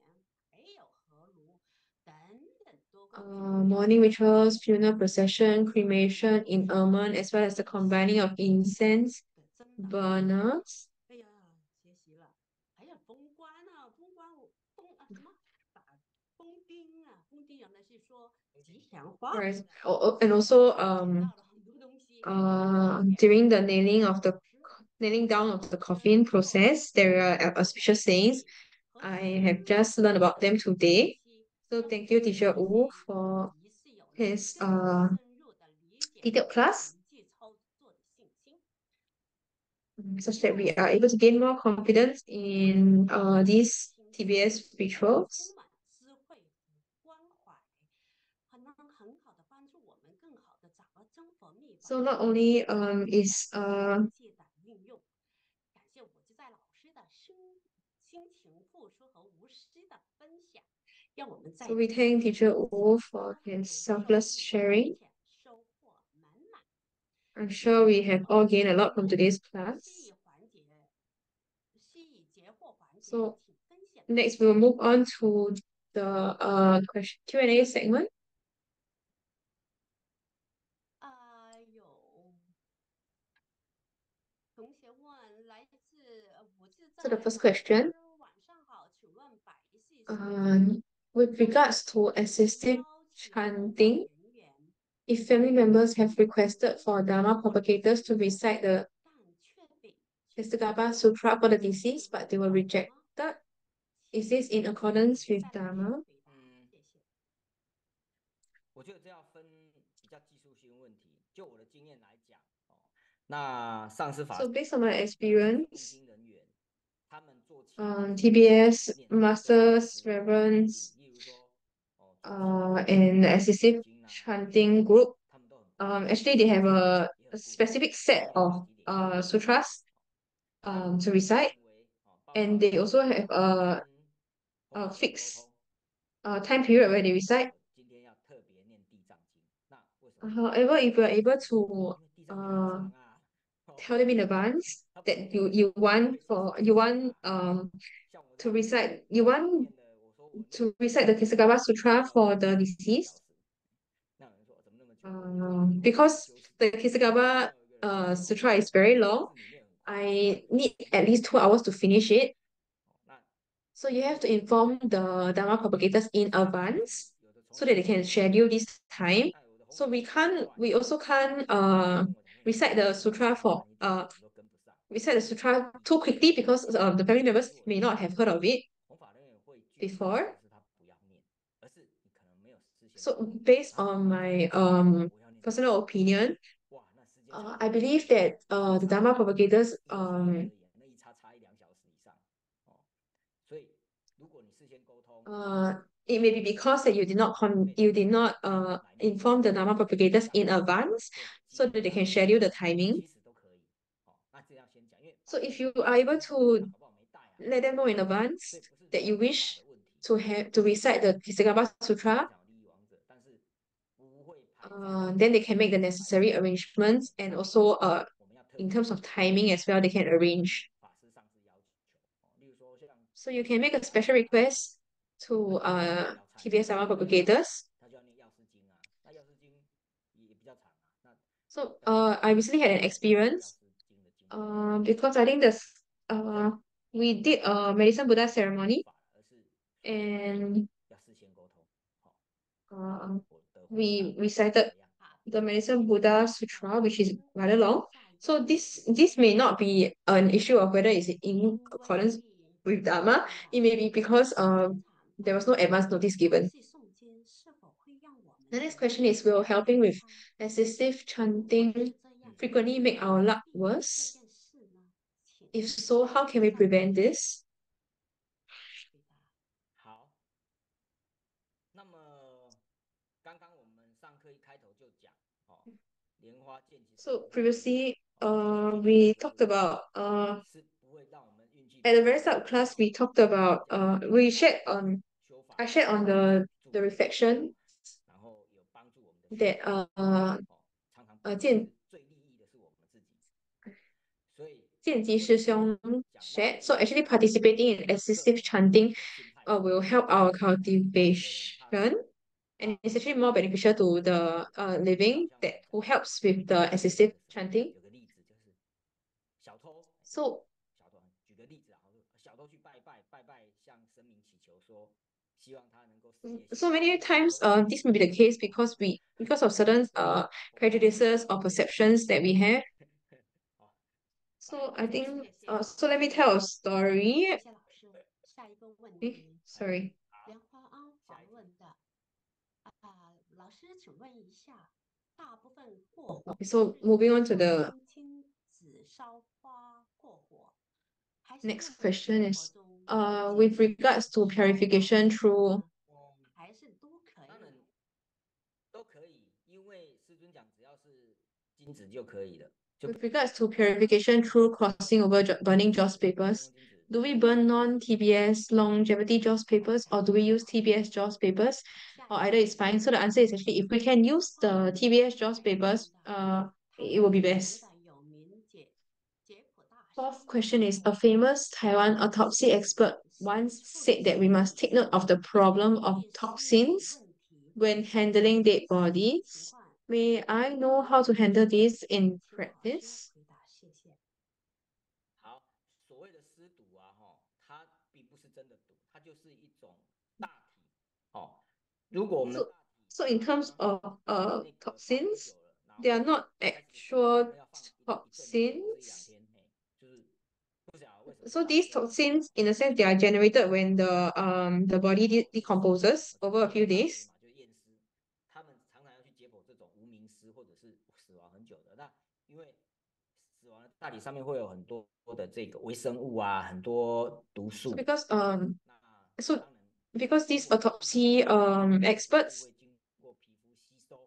morning rituals, funeral procession, cremation, inurnment, as well as the combining of incense burners. 哎呀，学习了，还有封棺啊，封棺我封啊什么打封钉啊，封钉原来是说吉祥话。Right. And also 学到了很多东西。during the nailing down of the coffin process, there are auspicious sayings. I have just learned about them today. So thank you, Teacher Wu, for his detailed class, such that we are able to gain more confidence in these TBS rituals. So not only is 感谢我知在老师的辛勤付出和无私的分享。让我们在 So we thank Teacher Wu for his selfless sharing. 收获满满。 I'm sure we have all gained a lot from today's class. 西语解惑环节， So 请分享。 next we will move on to the question Q&A segment. 有同学问，来自我是 So 在 the first 老 question, 师晚上好，请问百戏 with regards to assistive 邀请 chanting, 人员， if family members have requested for Dharma propagators to recite the 但却被 Kesagaba Sutra for the deceased, but they were rejected, is this in accordance with Dharma? 谢谢。我觉得这要分比较技术性问题。就我的经验来讲，那上师法 So based on my 诵 experience, 经人员，他们做起 TBS 念 masters, 正 reverends, 例如说and the assistive 经啊 chanting group, 他们都很 actually they have a 也很固定 specific set 今天 of 几点 sutras 那 to recite, 认为包括 and they also have 跟 a 弘法师沟 fixed 通 time period where they recite. 今天要特别念地藏经，那为什么？ However, if you are able 因 to 为地藏经很长啊， tell them in advance 它不是 that you want for you want 像我这 to 样 recite you want 念的，我说我念 to recite the Kesagaba Sutra for the 1 deceased. 小时，那有人说怎么那么久？我说 Because 休息， the Kesagaba 这样有一个人 Sutra is very long, 但是你念很快， I need at least 2 hours to finish it. 那 So you have to inform the Dharma propagators in advance 有的从 so that they can schedule this time. 那有的 So 弘法师 we also can't 跟我讲说 recite the sutra 慢 for 一点，我们都跟不上。 recite the sutra too quickly because the family members may not have heard of it 弘法人员会拒绝， before. 不是他不要念，而是你可能没有事先 So 沟通， based 他 on my 不要念 personal opinion, 哇，那时间长 I believe that the Dharma propagators 1个小时而已，那一差1、2小时以上，所以如果你事先沟通， it may be because that you did not inform the Dharma propagators in advance 或 so 几 that they 点 can schedule the timing. 其实都可以，那这样先讲，因为 So if you are able to 搞不好没带啊， let them know in 所 advance 以不是 that you 法的 wish 问题， to recite the Kesagaba 非 Sutra, 常有利益王者，但是不会排在 then they can make the necessary arrangements, and also 我们要特 in 别 terms of timing as well, they can arrange. 法师上次要求，例如说像 So you can make a special request to TBS Dharma propagators. 他就要念药师经啊，那药师经也比较长啊，那 So I recently had an experience because I think we did a medicine Buddha ceremony, 而是 and 要事先沟通， 我的 we 弘法 recited 怎么样？ the medicine Buddha Sutra, which is rather long. So this may not be an issue of whether it's in accordance with Dharma. It may be because there was no advance notice given. The next question is, will helping with assistive chanting frequently make our luck worse? If so, how can we prevent this? 好，那么刚刚我们上课一开头就讲，莲花剑其实 So previously, we talked about 是不会让我们运气 at the very start of class we talked about we shared on 修法 I shared on the reflection 然后有帮助我们的 that 常常见最利益的是我们自己，所以 见吉师兄 shared. So actually participating in assistive chanting will help our cultivation, and it's actually more beneficial to the living that who helps with the assistive chanting. 有个例子就是小偷， So 小偷举个例子啊，小偷去拜拜，向神明祈求说，希望他能够事业兴盛。 so many times this may be the case because of certain prejudices or perceptions that we have. So I think so let me tell a story. 谢谢老师。下一个问题， Sorry. 莲花庵访问的老师，请问一下，大部分过火 So moving on to the 青青紫烧花过火，还是 next 任何 question 生 is 活中 with regards to purification through 还是都可以？ 当然都可以，因为师尊讲只要是金子就可以了。 with regards to purification through crossing over burning joss papers. do we burn non-TBS longevity JAWS papers or do we use TBS JAWS papers? Or either is fine. So the answer is actually if we can use the TBS JAWS papers, it will be best. Fourth question is a famous Taiwan autopsy expert once said that we must take note of the problem of toxins when handling dead bodies. May I know how to handle this in practice? 好，所谓的湿毒啊，它并不是真的毒，它就是一种大体，如果我们的 So, 大体 so in terms of 那个放很 toxins, 久了，然后 they are not 开始腐烂，我 actual 们要放一阵子，不是一两 toxins. 天，就是不晓得为什么 So 大体 these 会腐烂 toxins, in a sense, they are generated when the body 然后之前 decomposes 我 over a 提 few 到大飞 days. 嘛，就是验尸，他们常常要去解剖这种无名尸或者是死亡很久的。那因为死亡的大体上面会有很多的这个微生物啊，很多毒 So 素。 because 那 so 当然 because 如 these 果这些 autopsy 毒素 experts 会经过皮肤吸收，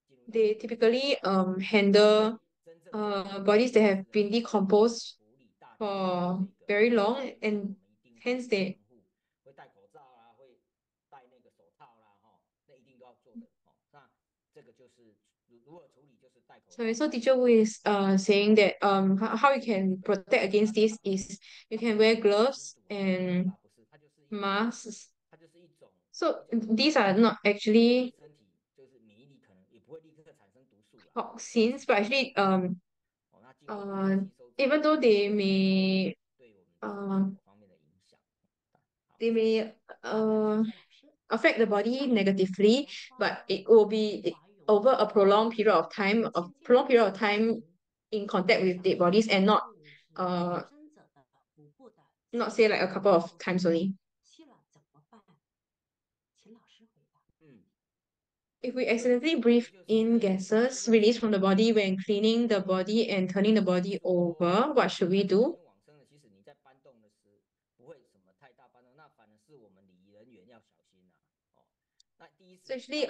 进入到 they 身体里面， typically 所以 handle 真正在 bodies that 验 have 尸的 been 时候，在 decomposed 处理大体的 for 这个 very 过 long 程里面， and 我们一定会 hence they 防护，会戴口罩啊，会戴那个手套啦，那一定都要做的。那这个就是如何处理，就是戴口罩。 sorry, so teacher Wu is saying that how you can protect against this is you can wear gloves and 不是，它就是一种 masks. 它就是一种 So 我讲 these are not 对 actually 身体就是免疫力可能也不会立刻产生毒素啦， toxins, but actually 那经过皮肤吸收之后， even though they 对 may 我们身体某方面的影响。they may affect the body negatively, but it will be over a prolonged period of time in contact with dead bodies and uh not say like a couple of times only. 嗯， If we accidentally breathe in gases released from the body when cleaning the body and turning the body over, what should we do? 往生了，其实你在搬动的时不会什么太大搬动，那反而是我们礼仪人员要小心啦。那第一 So 时 actually 是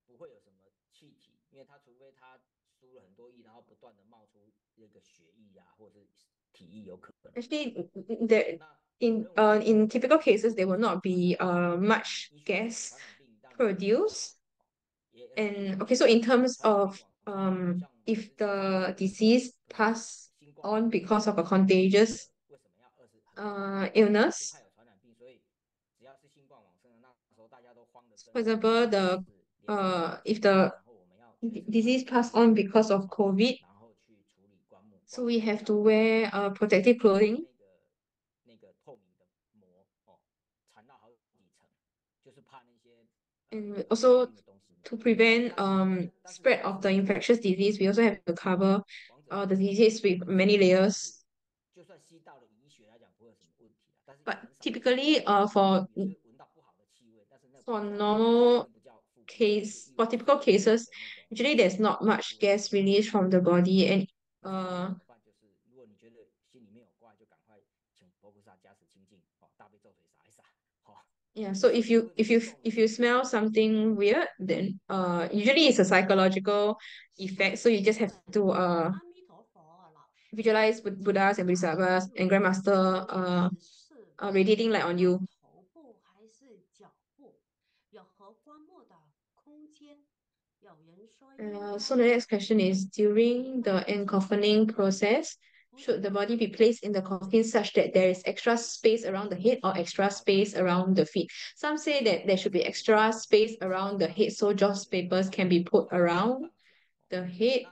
不会有什么气体，因为它除非它输了很多液，然后不断的冒出那个血液啊，或者是体液有可能。 actually there in typical cases there will not be much gas produced. And okay, so in terms of if the disease pass on because of a contagious 为什么要illness, 怕有传染病，所以只要是新冠往生的，那时候大家都慌得真。 for example, if the 然后我们要 disease pass on because of COVID, 然后去处理棺木， so we have to wear protective clothing 那个透明的膜缠到好几层，就是怕那些 and also to prevent spread of the infectious disease. We also have to cover the disease with many layers. 就算吸到了医学来讲不会有什么问题，但是 But 很少 typically, 也是闻到不好的气味，但是那 for normal 不叫腹部 case, for typical cases, usually there's not much gas released from the body, and 怎么办？就是如果你觉得心里面有怪，就赶快请佛菩萨加持清净，大悲咒腿撒一撒，yeah. So if you smell something weird, then usually it's a psychological effect. So you just have to visualize Buddhas and Bodhisattvas and Grandmaster radiating light on you. So the next question is, during the encoffining process, should the body be placed in the coffin such that there is extra space around the head or extra space around the feet? Some say that there should be extra space around the head so joss papers can be put around the head.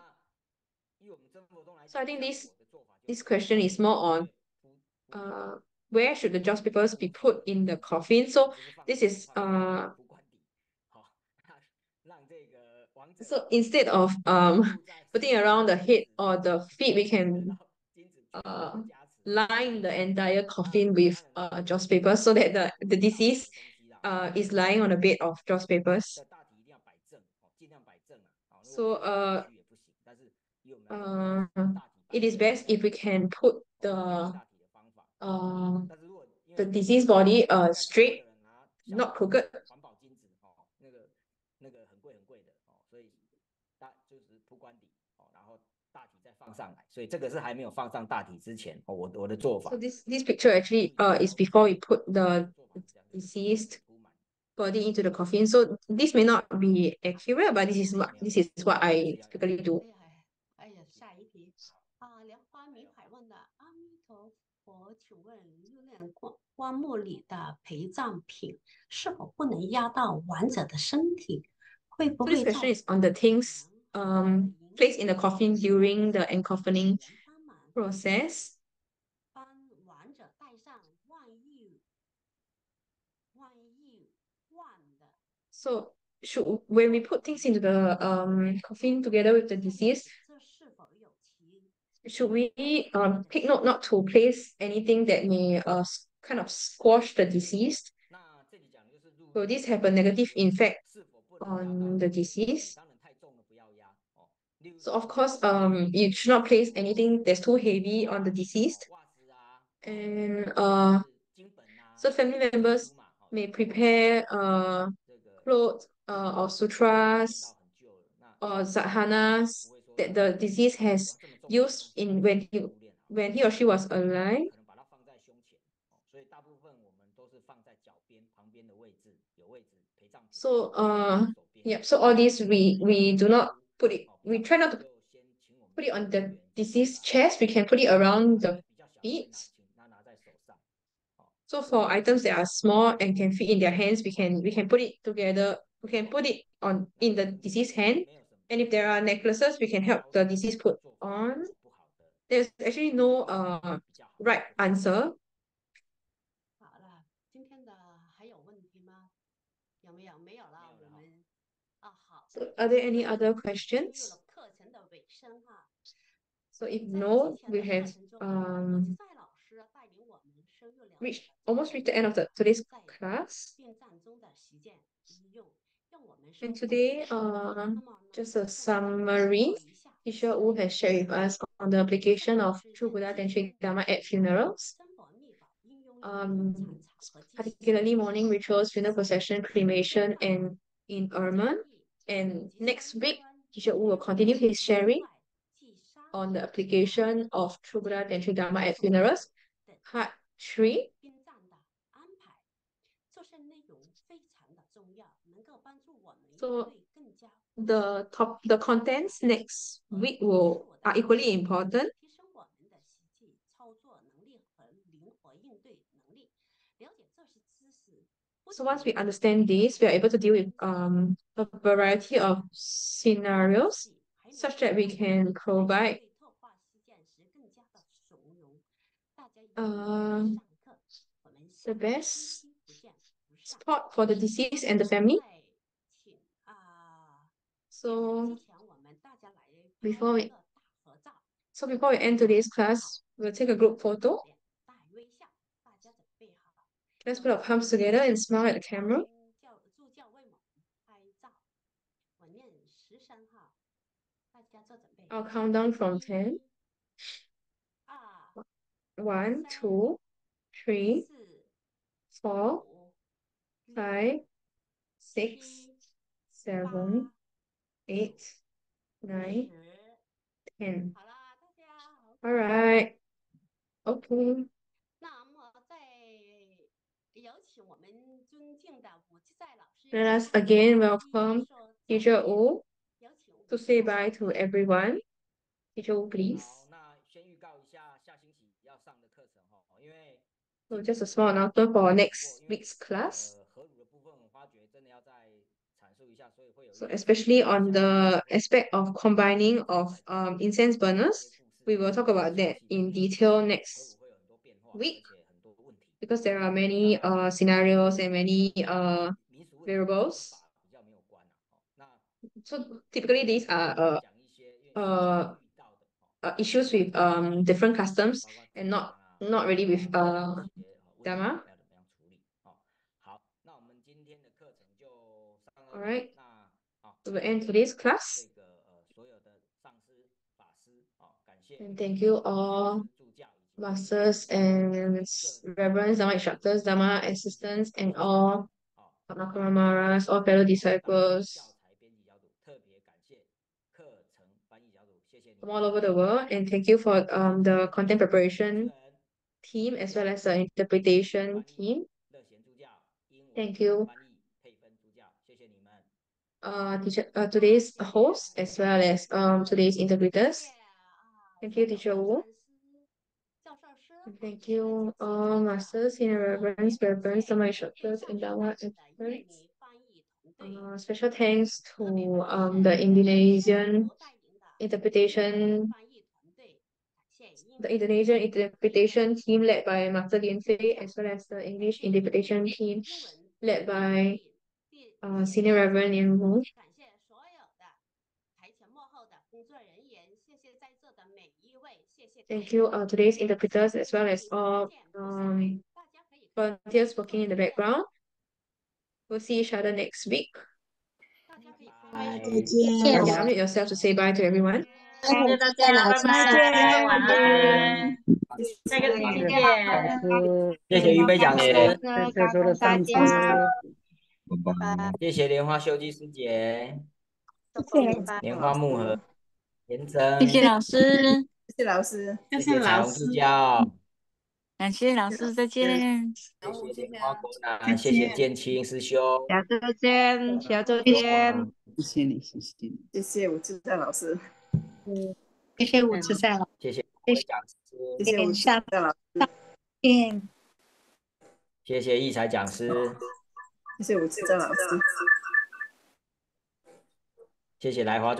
So I think this question is more on where should the joss papers be put in the coffin? So this is so instead of putting around the head or the feet, we can line the entire coffin with joss papers so that the deceased is lying on a bed of joss papers. So it is best if we can put the deceased body straight, not crooked. 那个很贵的，所以就是铺棺底，然后大体再放上来，所以这个是还没有放上大体之前，我的做法。So this picture actually is before we put the deceased body into the coffin. So this may not be accurate, but this is what I typically do. 哎呀，下一题啊，莲花明海问的，阿弥陀佛，请问入殓棺木里的陪葬品是否不能压到亡者的身体？会不 So this 会造 question is 成 on the things 亡后的影 placed in the 响？ coffin during the encoffining 莲帮们 process. 帮亡者戴上万的 So when we put things into the coffin together with the 在 deceased, 这是否有其 should we take note not to place anything that may kind of squash the deceased? 那这里讲的就是入 Will 殓 this have a negative effect 是否不能压到 on the deceased? 当然太重了不要压哦。例如 So of 说 course, you should not place anything that's too heavy on the deceased. 袜子啊， And 或是经本啊， so family 衣 members 书嘛， may 这个 prepare 这个 clothes or 念 sutras 到很旧了，那 or 不 sadhanas 会说 that the deceased 哇 has 这么重的东 used 西 in 入殓好了 when he or she was alive. 可能把它放在胸前，所以大部分我们都是放在脚边旁边的位置，有位置陪葬品 So 手边 yeah, so all these we do not put it, we try not to 就先请我们 put it on 的 the 人员 deceased chest. We can put it around 稍 the 微比较小的会 feet. 请他拿在手上， So for items that are small and can fit in their hands, we can put it together. We can put it on in the deceased hand. 没有什么 And if there are necklaces, we can help the deceased put 做法 on. 不好的， There's actually no 比较好 right answer. 好了，今天的还有问题吗？有没有？没有了，我们啊好。 So are there any other 进入 questions? 了课程的尾声哈。 So if 在 no, 之前 we 的 have 课程中，我记在老师带领我们深入了解 almost reached the end of today's 在 class. 殡葬中的实践应用，让我们 And 收获 today, 那么呢， just a 在这里 summary, 做一下 Teacher Wu has shared with us on the application of True Buddha Tantric Dharma at funerals. 珍宝秘宝应用于禅场和祭祀 Particularly mourning rituals, funeral procession, cremation, and inurnment. And next week, Teacher Wu will continue his sharing on the application of True Buddha Tantric Dharma at funerals, part 3. 殡葬的安排，这些内容非常的重要，能够帮助我们应 So 对更加 the contents next week are equally important. 提升我们的实际操作能力和灵活应对能力。了解这些知识， So once we understand this, we are able to deal with a variety of scenarios such that we can provide 对特化事件时更加的从容。大家一定 um, 上课，我们 the 下个 best 星期不见不散。 support for the deceased and the family. 在请So 之前我们大家来拍 before 一 we 个大合照。 so before we end today's class, we'll take a group photo. 带微笑，大家准备好。 Let's put our palms together and smile at the camera. 助教为我们拍照，我念10声哈，大家做准备。 I'll count down from 10. 2 1, 2, 3, 4, 5, 6, 7, 8, 9, 10. 好啦，大家好。 All right. Okay. 那么再有请我们尊敬的武自在老师 Let us again welcome Teacher Wu 有请武 to 自 say 在 bye to everyone. Teacher Wu, please. 好，那先预告一下下星期要上的课程哈，因为 So just a small announcement for next week's class. 合乳的部分我发觉真的要再阐述一下，所以会有 So especially on the aspect of combining of incense burners, we will talk about that in detail next 会有很多变化， week 而且很多问题， because there are many scenarios and many 民俗问题 variables. 比较没有关啊。那 So typically these are 讲一些因为实际遇到的 issues with different customs and not really with 一些问题 Dharma. 要怎么样处理。好，那我们今天的课程就上到 All right. 那 We will end today's 这 class. 个所有的上师法师感谢 And thank you all 助教以及 masters and reverends, Dharma instructors, Dharma assistants, and all Makaramaras, all fellow disciples. 教材编辑小组特别感谢课程翻译小组，谢谢你。from all over the world, and thank you for the content preparation team as well as the interpretation team. Thank you, today's host as well as today's interpreters. Thank you, Teacher Wu. Thank you, masters, senior reverends, some instructors, and Dharma experts. Special thanks to the Indonesian interpretation team led by Master Lin Fei, as well as the English interpretation team led by Senior Reverend Lin Wu. Thank you, today's interpreters, as well as all volunteers working in the background. We'll see each other next week. Unmute yourself to say bye to everyone. 谢谢大家，拜拜，晚安，下个星期见。谢谢于飞讲师，谢谢多的上师，谢谢莲花修姬师姐，莲花木盒，颜真，谢谢老师，谢谢老师，谢谢彩虹助教，感谢老师，再见。谢谢莲花国男，谢谢建清师兄，下周见，下周见，谢谢你，谢谢你，谢谢吴志善老师，谢谢吴志善老师，谢谢各位讲师，谢谢吴志善老师，谢谢义才讲师，谢谢吴志善老师，谢谢来华